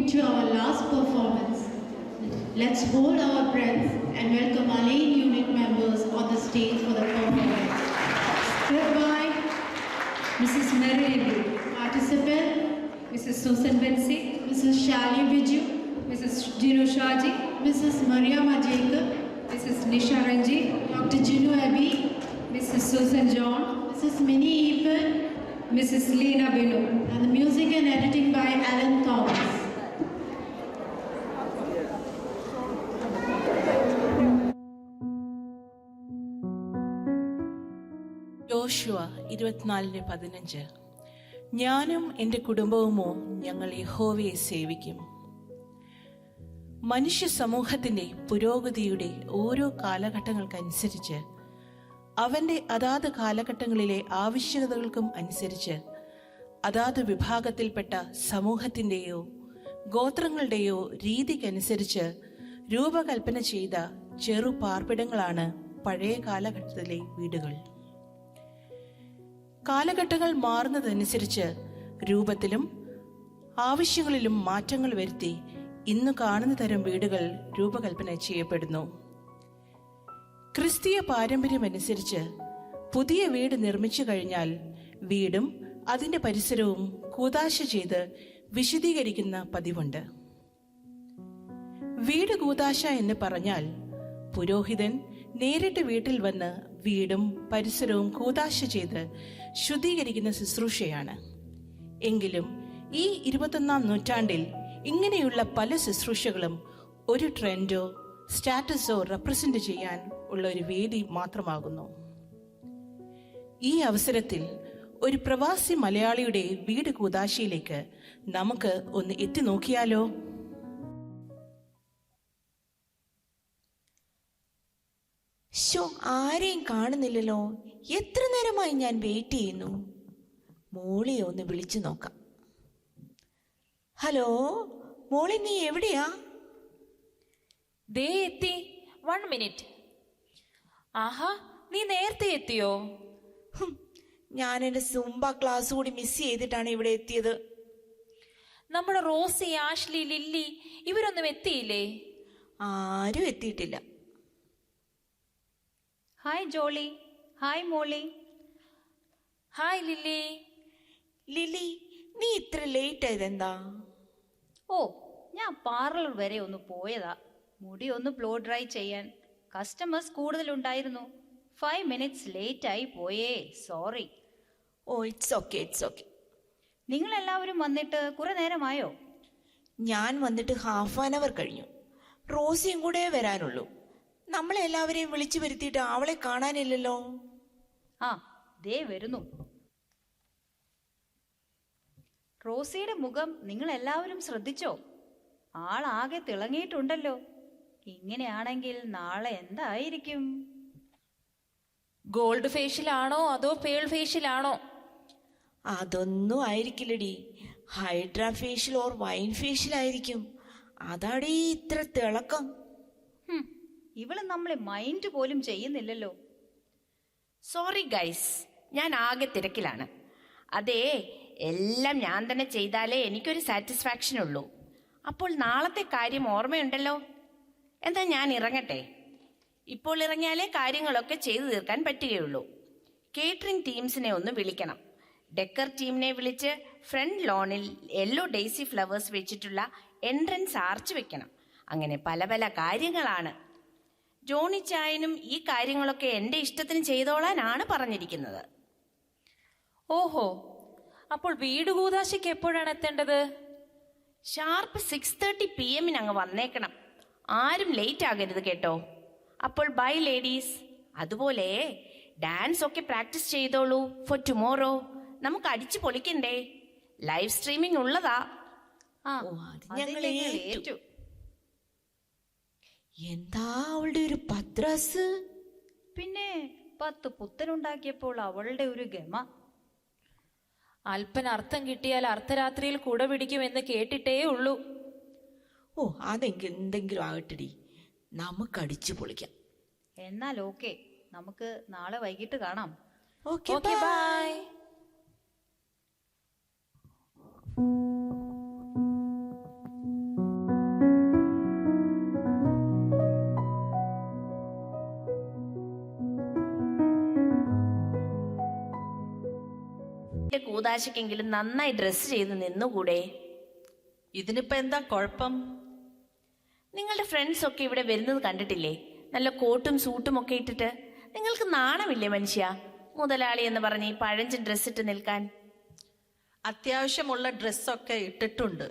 Speaker 1: moving to our last performance, let's hold our breath and welcome our lane unit members on the stage for the performance. Goodbye.
Speaker 15: Mrs. Mary Lee,
Speaker 1: Participant,
Speaker 15: Mrs. Susan Bensy,
Speaker 1: Mrs. Shali Viju,
Speaker 15: Mrs. Jinu Shaji,
Speaker 1: Mrs. Mariama Jacob,
Speaker 15: Mrs. Nisha Ranji,
Speaker 1: Dr. Jinu Abby,
Speaker 15: Mrs. Susan John,
Speaker 1: Mrs. Minnie Ethan,
Speaker 15: Mrs. Lena Binu.
Speaker 1: and the music and editing by Alan Thomas.
Speaker 18: യോശുവ 24:15 ഞാനും എൻ്റെ കുടുംബവുമോ ഞങ്ങൾ യഹോവയെ സേവിക്കും. മനുഷ്യ സമൂഹത്തിൻ്റെ പുരോഗതിയുടെ ഓരോ കാലഘട്ടങ്ങൾക്കനുസരിച്ച് അവൻ്റെ അതാത് കാലഘട്ടങ്ങളിലെ ആവശ്യകതകൾക്കും അനുസരിച്ച് അതാത് വിഭാഗത്തിൽപ്പെട്ട സമൂഹത്തിൻ്റെയോ ഗോത്രങ്ങളുടെയോ രീതിക്കനുസരിച്ച് രൂപകൽപ്പന ചെയ്ത ചെറു പാർപ്പിടങ്ങളാണ് പഴയ കാലഘട്ടത്തിലെ വീടുകൾ. കാലഘട്ടങ്ങൾ മാറുന്നതനുസരിച്ച് രൂപത്തിലും ആവശ്യങ്ങളിലും മാറ്റങ്ങൾ വരുത്തി ഇന്ന് കാണുന്ന തരം വീടുകൾ രൂപകൽപ്പന ചെയ്യപ്പെടുന്നു. ക്രിസ്തീയ പാരമ്പര്യമനുസരിച്ച് പുതിയ വീട് നിർമ്മിച്ചു കഴിഞ്ഞാൽ വീടും അതിൻ്റെ പരിസരവും കൂദാശ ചെയ്ത് വിശദീകരിക്കുന്ന പതിവുണ്ട്. വീട് കൂദാശ എന്ന് പറഞ്ഞാൽ പുരോഹിതൻ നേരിട്ട് വീട്ടിൽ വന്ന് വീടും പരിസരവും കൂദാശ ചെയ്ത് ശുദ്ധീകരിക്കുന്ന ശുശ്രൂഷയാണ്. എങ്കിലും ഈ 21-ാം നൂറ്റാണ്ടിൽ ഇങ്ങനെയുള്ള പല ശുശ്രൂഷകളും ഒരു ട്രെൻഡോ സ്റ്റാറ്റസോ റെപ്രസെന്റ് ചെയ്യാൻ ഉള്ള ഒരു വേദി മാത്രമാകുന്നു. ഈ അവസരത്തിൽ ഒരു പ്രവാസി മലയാളിയുടെ വീട് കൂദാശയിലേക്ക് നമുക്ക് ഒന്ന് എത്തി നോക്കിയാലോ?
Speaker 19: ആരെയും കാണുന്നില്ലല്ലോ. എത്ര നേരമായി ഞാൻ വെയിറ്റ് ചെയ്യുന്നു. മോളിയെ ഒന്ന് വിളിച്ചു നോക്കാം. ഹലോ മോളി, നീ എവിടെയാ?
Speaker 20: ദേ എത്തി. 1 മിനിറ്റ്. ആഹാ, നീ നേരത്തെ എത്തിയോ?
Speaker 19: ഞാൻ എൻ്റെ സുംബ ക്ലാസ് കൂടി മിസ് ചെയ്തിട്ടാണ് ഇവിടെ എത്തിയത്.
Speaker 20: നമ്മുടെ റോസി, ആഷ്ലി, ലില്ലി ഇവരൊന്നും എത്തിയില്ലേ?
Speaker 19: ആരും എത്തിയിട്ടില്ല.
Speaker 21: Hi Jolly. Hi Molly.
Speaker 20: Hi Lily.
Speaker 19: Lily, നീ ഇത്ര ലേറ്റ് ആയതെന്താ?
Speaker 21: ഓ, ഞാൻ പാർലർ വരെ ഒന്ന് പോയതാ. മുടി ഒന്ന് ബ്ലോ ഡ്രൈ ചെയ്യാൻ. കസ്റ്റമേഴ്സ് കൂടുതലുണ്ടായിരുന്നു. 5 മിനിറ്റ്സ് ലേറ്റ് ആയി പോയേ. Sorry.
Speaker 19: Oh, it's okay, it's okay.
Speaker 21: നിങ്ങളെല്ലാവരും വന്നിട്ട് കുറെ നേരമായോ?
Speaker 19: ഞാൻ വന്നിട്ട് ഹാഫ് ആൻ അവർ കഴിഞ്ഞു. റോസിയും കൂടെ വരാനുള്ളൂ. നമ്മളെല്ലാവരെയും വിളിച്ചു വരുത്തിയിട്ട് അവളെ കാണാനില്ലല്ലോ.
Speaker 21: ആ, ദേ വരുന്നു. റോസിയുടെ മുഖം നിങ്ങൾ എല്ലാവരും ശ്രദ്ധിച്ചോ? ആളാകെ തിളങ്ങിയിട്ടുണ്ടല്ലോ. ഇങ്ങനെയാണെങ്കിൽ നാളെ എന്തായിരിക്കും?
Speaker 20: ഗോൾഡ് ഫേഷ്യലാണോ അതോ പേൾ ഫേഷ്യലാണോ?
Speaker 19: അതൊന്നും ആയിരിക്കില്ലടി. Hydra facial or wine facial ആയിരിക്കും. അതാടി ഇത്ര തിളക്കം.
Speaker 21: ഇവള് നമ്മളെ മൈൻഡ് പോലും ചെയ്യുന്നില്ലല്ലോ.
Speaker 22: സോറി ഗൈസ്, ഞാൻ ആകെ തിരക്കിലാണ്. അതേ, എല്ലാം ഞാൻ തന്നെ ചെയ്താലേ എനിക്കൊരു സാറ്റിസ്ഫാക്ഷൻ ഉള്ളൂ. അപ്പോൾ നാളത്തെ കാര്യം ഓർമ്മയുണ്ടല്ലോ. എന്താ ഞാൻ ഇറങ്ങട്ടെ? ഇപ്പോൾ ഇറങ്ങിയാലേ കാര്യങ്ങളൊക്കെ ചെയ്തു തീർക്കാൻ പറ്റുകയുള്ളൂ. കേറ്ററിംഗ് ടീംസിനെ ഒന്ന് വിളിക്കണം. ഡെക്കർ ടീമിനെ വിളിച്ച് ഫ്രണ്ട് ലോണിൽ യെല്ലോ ഡെയ്സി ഫ്ലവേഴ്സ് വെച്ചിട്ടുള്ള എൻട്രൻസ് ആർച്ച് വെക്കണം. അങ്ങനെ പല പല കാര്യങ്ങളാണ്. ജോണി ചായനും ഈ കാര്യങ്ങളൊക്കെ എൻ്റെ ഇഷ്ടത്തിന് ചെയ്തോളാനാണ് പറഞ്ഞിരിക്കുന്നത്.
Speaker 20: ഓഹോ, അപ്പോൾ വീട് കൂദാശയ്ക്ക് എപ്പോഴാണ് എത്തേണ്ടത്?
Speaker 22: ഷാർപ്പ് 6:30 PM അങ്ങ് വന്നേക്കണം. ആരും ലേറ്റ് ആകരുത് കേട്ടോ. അപ്പോൾ ബൈ ലേഡീസ്. അതുപോലെ ഡാൻസ് ഒക്കെ പ്രാക്ടീസ് ചെയ്തോളൂ ഫോർ ടുമോറോ. നമുക്ക് അടിച്ചു പൊളിക്കണ്ടേ? ലൈവ് സ്ട്രീമിംഗ് ഉള്ളതാ.
Speaker 19: ഞങ്ങൾ ഏറ്റു. എന്താ അവളുടെ ഒരു പത്രാസ്?
Speaker 21: പിന്നെ 10 പുത്തനുണ്ടാക്കിയപ്പോൾ അവളുടെ ഒരു ഗമ.
Speaker 20: അല്പന അർത്ഥം കിട്ടിയാൽ അർദ്ധരാത്രിയിൽ കുട പിടിക്കുമെന്ന് കേട്ടിട്ടേ ഉള്ളൂ.
Speaker 19: ഓ, അതെങ്കിലും എന്തെങ്കിലും ആകട്ടെടി, നമുക്ക് അടിച്ചു പൊളിക്കാം.
Speaker 21: എന്നാൽ ഓക്കെ, നമുക്ക് നാളെ വൈകിട്ട് കാണാം.
Speaker 19: Okay, by.
Speaker 22: കൂതാശയ്ക്കെങ്കിലും നന്നായി ഡ്രസ്സ് ചെയ്ത് നിന്നുകൂടെ?
Speaker 3: ഇതിനിപ്പോ എന്താ കുഴപ്പം?
Speaker 22: നിങ്ങളുടെ ഫ്രണ്ട്സ് ഒക്കെ ഇവിടെ വരുന്നത് കണ്ടിട്ടില്ലേ? നല്ല കോട്ടും സൂട്ടും ഒക്കെ ഇട്ടിട്ട്. നിങ്ങൾക്ക് നാണമില്ലേ മനുഷ്യ? മുതലാളി എന്ന് പറഞ്ഞ് ഈ പഴഞ്ചൻ ഡ്രസ് ഇട്ട് നിൽക്കാൻ.
Speaker 3: അത്യാവശ്യമുള്ള ഡ്രസ്സൊക്കെ ഇട്ടിട്ടുണ്ട്.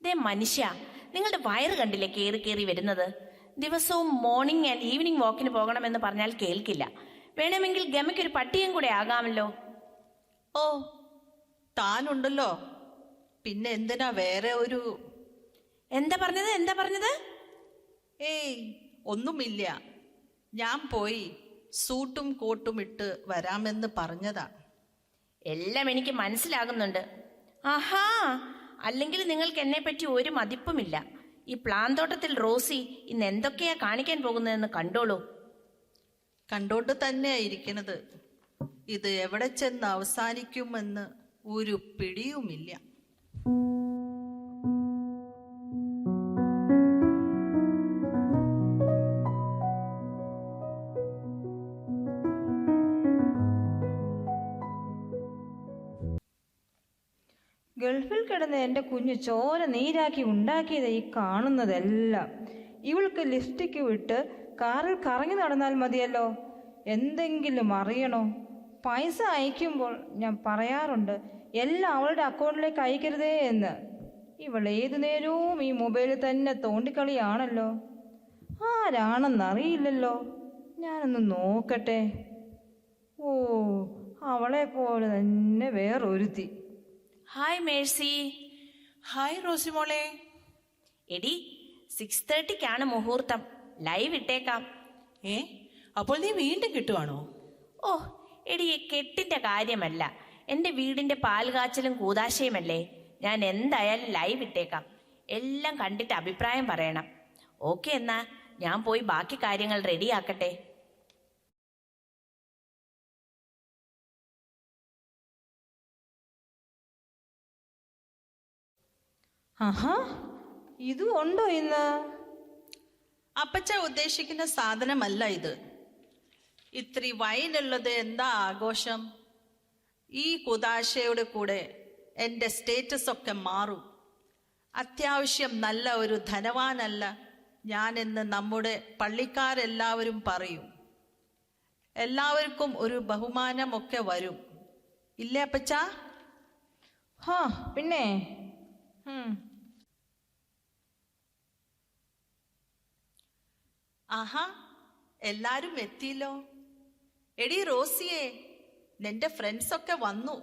Speaker 22: ദേ മനുഷ്യ, നിങ്ങളുടെ വയറ് കണ്ടില്ലേ കയറി കയറി വരുന്നത്? ദിവസവും മോർണിംഗ് ആൻഡ് ഈവനിങ് വാക്കിന് പോകണമെന്ന് പറഞ്ഞാൽ കേൾക്കില്ല. വേണമെങ്കിൽ ഗമയ്ക്കൊരു പട്ടിയും കൂടെ ആകാമല്ലോ.
Speaker 3: ഓ, താനുണ്ടല്ലോ, പിന്നെ എന്തിനാ വേറെ ഒരു...
Speaker 22: എന്താ പറഞ്ഞത്?
Speaker 3: ഏയ് ഒന്നുമില്ല. ഞാൻ പോയി സൂട്ടും കോട്ടും ഇട്ട് വരാമെന്ന് പറഞ്ഞതാ.
Speaker 22: എല്ലാം എനിക്ക് മനസ്സിലാകുന്നുണ്ട്. ആഹാ, അല്ലെങ്കിൽ നിങ്ങൾക്ക് എന്നെ പറ്റി ഒരു മതിപ്പുമില്ല. ഈ പ്ലാൻ തോട്ടത്തിൽ റോസി ഇന്ന് എന്തൊക്കെയാ കാണിക്കാൻ പോകുന്നതെന്ന് കണ്ടോളൂ.
Speaker 3: കണ്ടോണ്ട് തന്നെയാ ഇരിക്കണത്. ഇത് എവിടെ ചെന്ന് അവസാനിക്കുമെന്ന് ഒരു പിടിയുമില്ല.
Speaker 4: ഗൾഫിൽ കിടന്ന് എൻ്റെ കുഞ്ഞ് ചോര നീരാക്കി ഉണ്ടാക്കിയത് ഈ കാണുന്നതെല്ലാം. ഇവൾക്ക് ലിപ്സ്റ്റിക്ക് വിട്ട് കാറിൽ കറങ്ങി നടന്നാൽ മതിയല്ലോ. എന്തെങ്കിലും അറിയണോ? പൈസ അയക്കുമ്പോൾ ഞാൻ പറയാറുണ്ട് എല്ലാം അവളുടെ അക്കൗണ്ടിലേക്ക് അയക്കരുതേ എന്ന്. ഇവൾ ഏതു നേരവും ഈ മൊബൈലിൽ തന്നെ തോണ്ടിക്കളിയാണല്ലോ. ആരാണെന്നറിയില്ലല്ലോ. ഞാനൊന്ന് നോക്കട്ടെ. ഓ, അവളെ പോലെ തന്നെ വേറൊരുത്തി.
Speaker 22: Hi Mercy.
Speaker 3: ഹായ് റോസി മോളെ.
Speaker 22: എടി 6:30 മുഹൂർത്തം. ലൈവ് ഇട്ടേക്കാം.
Speaker 3: അപ്പോൾ നീ വീണ്ടും കിട്ടുവാണോ?
Speaker 22: ഓ എടി, കെട്ടിന്റെ കാര്യമല്ല, എൻ്റെ വീടിന്റെ പാൽകാച്ചലും കൂതാശയുമല്ലേ. ഞാൻ എന്തായാലും ലൈവ് ഇട്ടേക്കാം. എല്ലാം കണ്ടിട്ട് അഭിപ്രായം പറയണം. ഓക്കെ, എന്നാ ഞാൻ പോയി ബാക്കി കാര്യങ്ങൾ റെഡിയാക്കട്ടെ.
Speaker 4: ആഹാ, ഇതും ഉണ്ടോ ഇന്ന്?
Speaker 3: അപ്പച്ച ഉദ്ദേശിക്കുന്ന സാധനമല്ല ഇത്. ഇത്തിരി വൈനുള്ളത് എന്താ ആഘോഷം? ഈ കുദാശയുടെ കൂടെ എൻ്റെ സ്റ്റേറ്റസ് ഒക്കെ മാറും. അത്യാവശ്യം നല്ല ഒരു ധനവാനല്ല ഞാനെന്ന് നമ്മുടെ പള്ളിക്കാരെല്ലാവരും പറയും. എല്ലാവർക്കും ഒരു ബഹുമാനമൊക്കെ വരും. ഇല്ലേ അപ്പച്ച?
Speaker 4: പിന്നെ
Speaker 3: ആഹാ, എല്ലാരും എത്തിയല്ലോ. എടി റോസിയെ, നിന്റെ ഫ്രണ്ട്സ് ഒക്കെ വന്നു.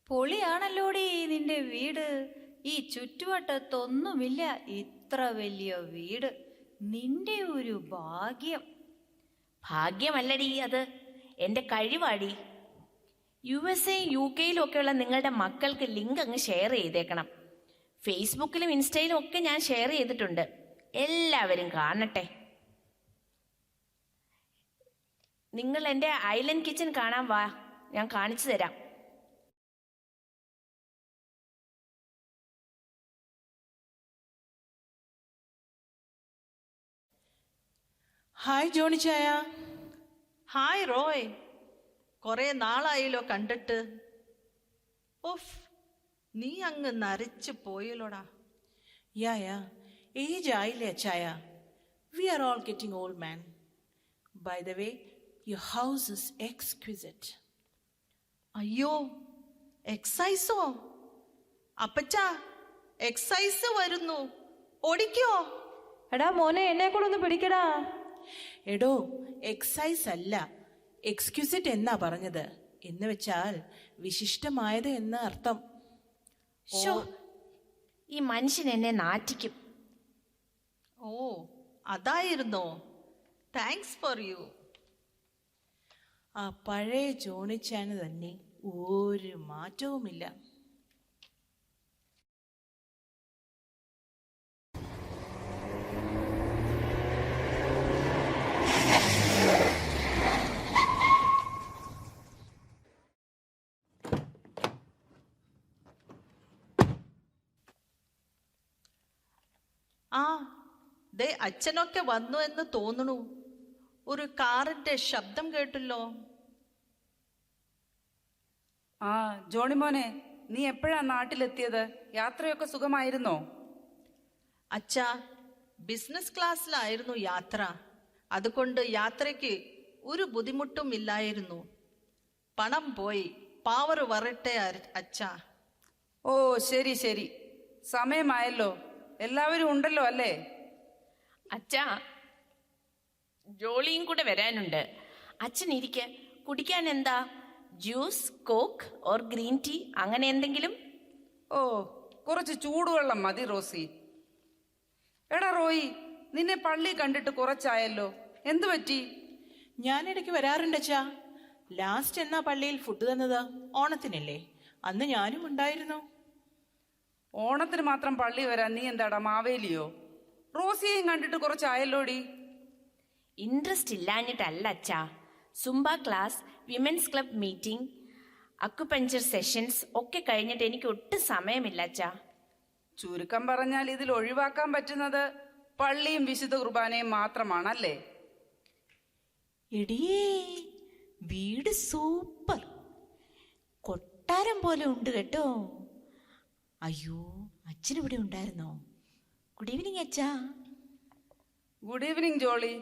Speaker 21: പൊളിയാണല്ലോടി നിന്റെ വീട്. ഈ ചുറ്റുവട്ടത്തൊന്നുമില്ല ഇത്ര വലിയ വീട്. നിന്റെ ഒരു ഭാഗ്യം.
Speaker 22: ഭാഗ്യമല്ലടി, അത് എൻ്റെ കഴിവാടി. USA UK ഒക്കെയുള്ള നിങ്ങളുടെ മക്കൾക്ക് ലിങ്ക് അങ്ങ് ഷെയർ ചെയ്തേക്കണം. ഫേസ്ബുക്കിലും ഇൻസ്റ്റയിലും ഒക്കെ ഞാൻ ഷെയർ ചെയ്തിട്ടുണ്ട്. എല്ലാവരും കാണട്ടെ. നിങ്ങൾ എൻ്റെ ഐലൻഡ് കിച്ചൺ കാണാൻ വാ, ഞാൻ കാണിച്ചു തരാം.
Speaker 3: ഹായ് ജോണിച്ചായ. ഹായ് റോയ്. കുറെ നാളായല്ലോ കണ്ടിട്ട്. ഓഫ്, നീ അങ്ങ് നരച്ചു പോയല്ലോടാ. യാ ഏജ് ആയില്ലേ അച്ചായ. We are all getting old man. By the way, your house is exquisite. അയ്യോ, എക്സൈസോ? അപ്പച്ച, എക്സൈസ് വരുന്നു, ഓടിക്കോ.
Speaker 4: എടാ മോനെ, എന്നെ കൂടെ ഒന്ന് പിടിക്കടാ.
Speaker 3: എടോ, എക്സൈസ് അല്ല, എക്സ്ക്യൂസിറ്റ് എന്നാ പറഞ്ഞത്. എന്ന് വെച്ചാൽ വിശിഷ്ടമായത് എന്ന അർത്ഥം.
Speaker 22: ഈ മനുഷ്യൻ എന്നെ നാറ്റിക്കും.
Speaker 3: ഓ, അതായിരുന്നോ? Thanks for you. ആ പഴയ ജോണിച്ചാന് തന്നെ, ഒരു മാറ്റവുമില്ല. ആ, ദേ അച്ഛനൊക്കെ വന്നു എന്ന് തോന്നുന്നു. ഒരു കാറിന്റെ ശബ്ദം കേട്ടല്ലോ.
Speaker 5: ആ ജോണി മോനെ, നീ എപ്പോഴാ നാട്ടിലെത്തിയത്? യാത്രയൊക്കെ സുഖമായിരുന്നോ?
Speaker 3: അച്ഛാ, ബിസിനസ് ക്ലാസ്സിലായിരുന്നു യാത്ര. അതുകൊണ്ട് യാത്രയ്ക്ക് ഒരു ബുദ്ധിമുട്ടും ഇല്ലായിരുന്നു. പണം പോയി, പവർ വരട്ടെ അച്ഛാ.
Speaker 5: ഓ ശരി ശരി, സമയമായല്ലോ. എല്ലാവരും ഉണ്ടല്ലോ അല്ലേ?
Speaker 22: അച്ഛാ, ജോളിയും കൂടെ വരാനുണ്ട്. അച്ഛൻ ഇരിക്ക. കുടിക്കാൻ എന്താ? Juice, coke or green tea, അങ്ങനെ എന്തെങ്കിലും?
Speaker 5: ഓ, കുറച്ച് ചൂടുവെള്ളം മതി റോസി. എടാ റോയി, നിന്നെ പള്ളി കണ്ടിട്ട് കുറച്ചായല്ലോ, എന്തു പറ്റി?
Speaker 18: ഞാനിടയ്ക്ക് വരാറുണ്ട് അച്ഛാ. ലാസ്റ്റ് എന്നാ പള്ളിയിൽ ഫുഡ് തന്നത്? ഓണത്തിനല്ലേ? അന്ന് ഞാനും ഉണ്ടായിരുന്നു.
Speaker 5: ഓണത്തിന് മാത്രം പള്ളി വരാൻ നീ എന്താടാ മാവേലിയോ? റോസിയെയും കണ്ടിട്ട് കുറച്ചായല്ലോടി.
Speaker 22: ഇൻട്രസ്റ്റ് ഇല്ലാഞ്ഞിട്ടല്ല അച്ഛാ. Zumba class, women's club meeting, acupuncture sessions ഒക്കെ കഴിഞ്ഞിട്ട് എനിക്ക് ഒട്ടും സമയമില്ല അച്ഛാ.
Speaker 5: ചുരുക്കം പറഞ്ഞാൽ ഇതിൽ ഒഴിവാക്കാൻ പറ്റുന്നത് പള്ളിയും വിശുദ്ധ കുർബാനയും മാത്രമാണല്ലേ?
Speaker 19: എടിയേ, വീട് സൂപ്പർ, കൊട്ടാരം പോലെ ഉണ്ട് കേട്ടോ. അയ്യോ, അച്ഛനിവിടെ ഉണ്ടായിരുന്നോ? ഗുഡ് ഈവനിങ് അച്ഛാ.
Speaker 5: ഗുഡ് ഈവനിങ് ജോളി,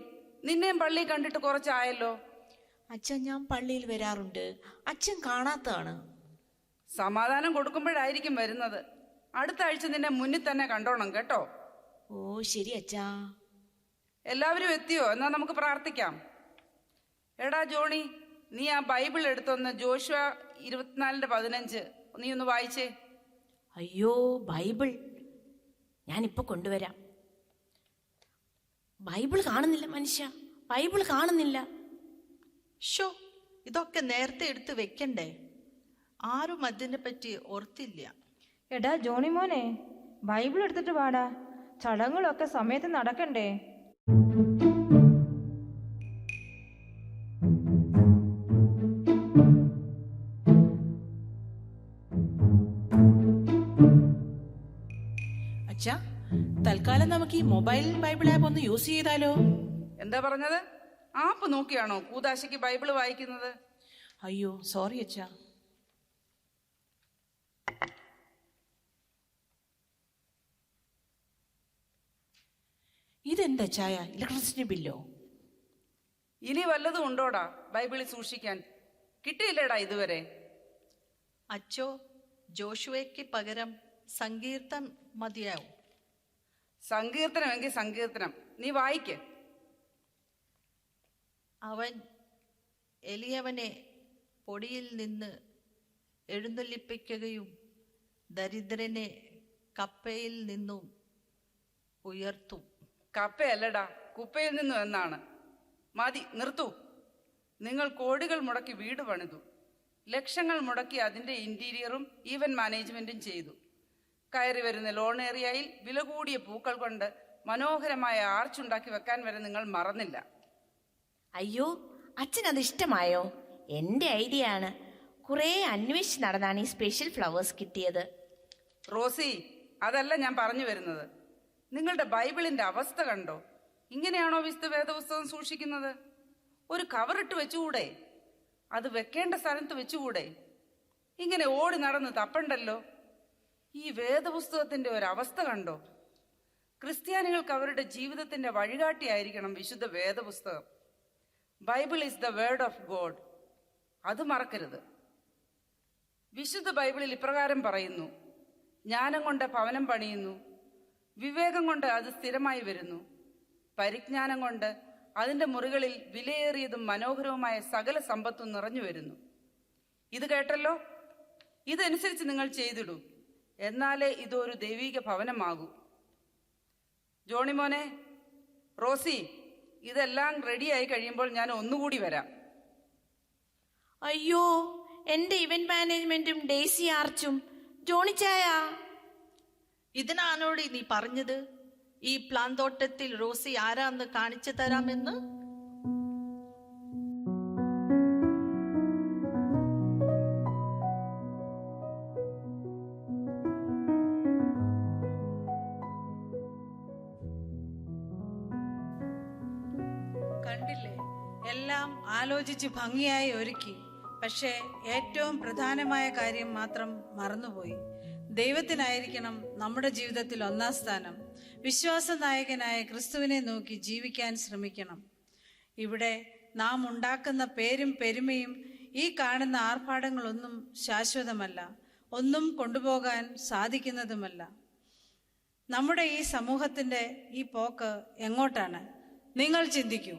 Speaker 5: നിന്നെയും പള്ളി കണ്ടിട്ട് കുറച്ചായല്ലോ.
Speaker 19: അച്ഛൻ, ഞാൻ പള്ളിയിൽ വരാറുണ്ട്, അച്ഛൻ കാണാത്തതാണ്.
Speaker 5: സമാധാനം കൊടുക്കുമ്പോഴായിരിക്കും വരുന്നത്. അടുത്ത ആഴ്ച നിന്നെ മുന്നിൽ തന്നെ കണ്ടോണം കേട്ടോ.
Speaker 19: ഓ ശരി അച്ഛാ.
Speaker 5: എല്ലാവരും എത്തിയോ? എന്നാ നമുക്ക് പ്രാർത്ഥിക്കാം. എടാ ജോണി, നീ ആ ബൈബിൾ എടുത്തൊന്ന് ജോഷുവ 24:15 നീ ഒന്ന് വായിച്ചേ.
Speaker 22: അയ്യോ, ബൈബിൾ ഞാനിപ്പോ കൊണ്ടുവരാം. ബൈബിൾ കാണുന്നില്ല മനുഷ്യ, ബൈബിൾ കാണുന്നില്ല.
Speaker 3: ഷോ, ഇതൊക്കെ നേരത്തെ എടുത്ത് വെക്കണ്ടേ? ആരും അതിനെ പറ്റി ഓർത്തില്ല.
Speaker 4: എടാ ജോണി മോനെ, ബൈബിൾ എടുത്തിട്ട് പാടാ. ചടങ്ങുകളൊക്കെ സമയത്ത് നടക്കണ്ടേ?
Speaker 18: അച്ഛാ, തൽക്കാലം നമുക്ക് ഈ മൊബൈൽ ബൈബിൾ ആപ്പ് ഒന്ന് യൂസ് ചെയ്താലോ?
Speaker 5: എന്താ പറഞ്ഞത്? ആപ്പ് നോക്കിയാണോ കൂതാശയ്ക്ക് ബൈബിള് വായിക്കുന്നത്?
Speaker 18: അയ്യോ സോറി അച്ഛാ. ഇതെന്താ ചായ? ഇലക്ട്രിസിറ്റി ബില്ലോ?
Speaker 5: ഇനി വല്ലതും ഉണ്ടോടാ ബൈബിളിൽ സൂക്ഷിക്കാൻ? കിട്ടിയില്ലേടാ ഇതുവരെ?
Speaker 3: അച്ചോ, ജോഷുവയ്ക്ക് പകരം സങ്കീർത്തനം മതിയാവും.
Speaker 5: സങ്കീർത്തനമെങ്കിൽ സങ്കീർത്തനം നീ വായിക്ക്.
Speaker 3: അവൻ എളിയവനെ പൊടിയിൽ നിന്ന് എഴുന്നള്ളിപ്പിക്കുകയും ദരിദ്രനെ കപ്പയിൽ നിന്നും ഉയർത്തും.
Speaker 5: കപ്പയല്ലടാ, കുപ്പയിൽ നിന്നും എന്നാണ്. മതി, നിർത്തൂ. നിങ്ങൾ കോടികൾ മുടക്കി വീട് പണിതു, ലക്ഷങ്ങൾ മുടക്കി അതിൻ്റെ ഇന്റീരിയറും ഈവന്റ് മാനേജ്മെന്റും ചെയ്തു. കയറി വരുന്ന ലോൺ ഏരിയയിൽ വില കൂടിയ പൂക്കൾ കൊണ്ട് മനോഹരമായ ആർച്ചുണ്ടാക്കി വെക്കാൻ വരെ നിങ്ങൾ മറന്നില്ല.
Speaker 22: അയ്യോ, അച്ഛനത് ഇഷ്ടമായോ? എൻ്റെ ഐഡിയ ആണ്. കുറേ അന്വേഷിച്ച് നടന്നാണ് ഈ സ്പെഷ്യൽ ഫ്ലവേഴ്സ് കിട്ടിയത്.
Speaker 5: റോസി, അതല്ല ഞാൻ പറഞ്ഞു വരുന്നത്. നിങ്ങളുടെ ബൈബിളിന്റെ അവസ്ഥ കണ്ടോ? ഇങ്ങനെയാണോ വിശുദ്ധ വേദപുസ്തകം സൂക്ഷിക്കുന്നത്? ഒരു കവറിട്ട് വെച്ചുകൂടെ? അത് വെക്കേണ്ട സ്ഥലത്ത് വെച്ചുകൂടെ? ഇങ്ങനെ ഓടി നടന്ന് തപ്പണ്ടല്ലോ. ഈ വേദപുസ്തകത്തിന്റെ ഒരവസ്ഥ കണ്ടോ? ക്രിസ്ത്യാനികൾക്ക് അവരുടെ ജീവിതത്തിന്റെ വഴികാട്ടിയായിരിക്കണം വിശുദ്ധ വേദപുസ്തകം. Bible is the word of God. അത് മറക്കരുത്. വിശുദ്ധ ബൈബിളിൽ ഇപ്രകാരം പറയുന്നു: ജ്ഞാനം കൊണ്ട് ഭവനം പണിയുന്നു, വിവേകം കൊണ്ട് അത് സ്ഥിരമായി വരുന്നു, പരിജ്ഞാനം കൊണ്ട് അതിൻ്റെ മുറികളിൽ വിലയേറിയതും മനോഹരവുമായ സകല സമ്പത്തും നിറഞ്ഞു വരുന്നു. ഇത് കേട്ടല്ലോ? ഇതനുസരിച്ച് നിങ്ങൾ ചെയ്തിടൂ, എന്നാലേ ഇതൊരു ദൈവിക ഭവനമാകൂ. ജോണിമോനെ, റോസി, ഇതെല്ലാം റെഡിയായി കഴിയുമ്പോൾ ഞാൻ ഒന്നുകൂടി വരാം.
Speaker 22: അയ്യോ, എൻ്റെ ഇവന്റ് മാനേജ്മെന്റും ഡേസി ആർച്ചും. ജോണിച്ചായ,
Speaker 3: ഇതിനാണോടി നീ പറഞ്ഞത് ഈ പ്ലാൻ തോട്ടത്തിൽ റോസി ആരാന്ന് കാണിച്ചു തരാമെന്ന്?
Speaker 7: കണ്ടില്ലേ, എല്ലാം ആലോചിച്ച് ഭംഗിയായി ഒരുക്കി. പക്ഷേ ഏറ്റവും പ്രധാനമായ കാര്യം മാത്രം മറന്നുപോയി. ദൈവത്തിനായിരിക്കണം നമ്മുടെ ജീവിതത്തിൽ ഒന്നാം സ്ഥാനം. വിശ്വാസനായകനായ ക്രിസ്തുവിനെ നോക്കി ജീവിക്കാൻ ശ്രമിക്കണം. ഇവിടെ നാം ഉണ്ടാക്കുന്ന പേരും പെരുമയും ഈ കാണുന്ന ആർഭാടങ്ങളൊന്നും ശാശ്വതമല്ല, ഒന്നും കൊണ്ടുപോകാൻ സാധിക്കുന്നതുമല്ല. നമ്മുടെ ഈ സമൂഹത്തിൻ്റെ ഈ പോക്ക് എങ്ങോട്ടാണ്? നിങ്ങൾ ചിന്തിക്കൂ.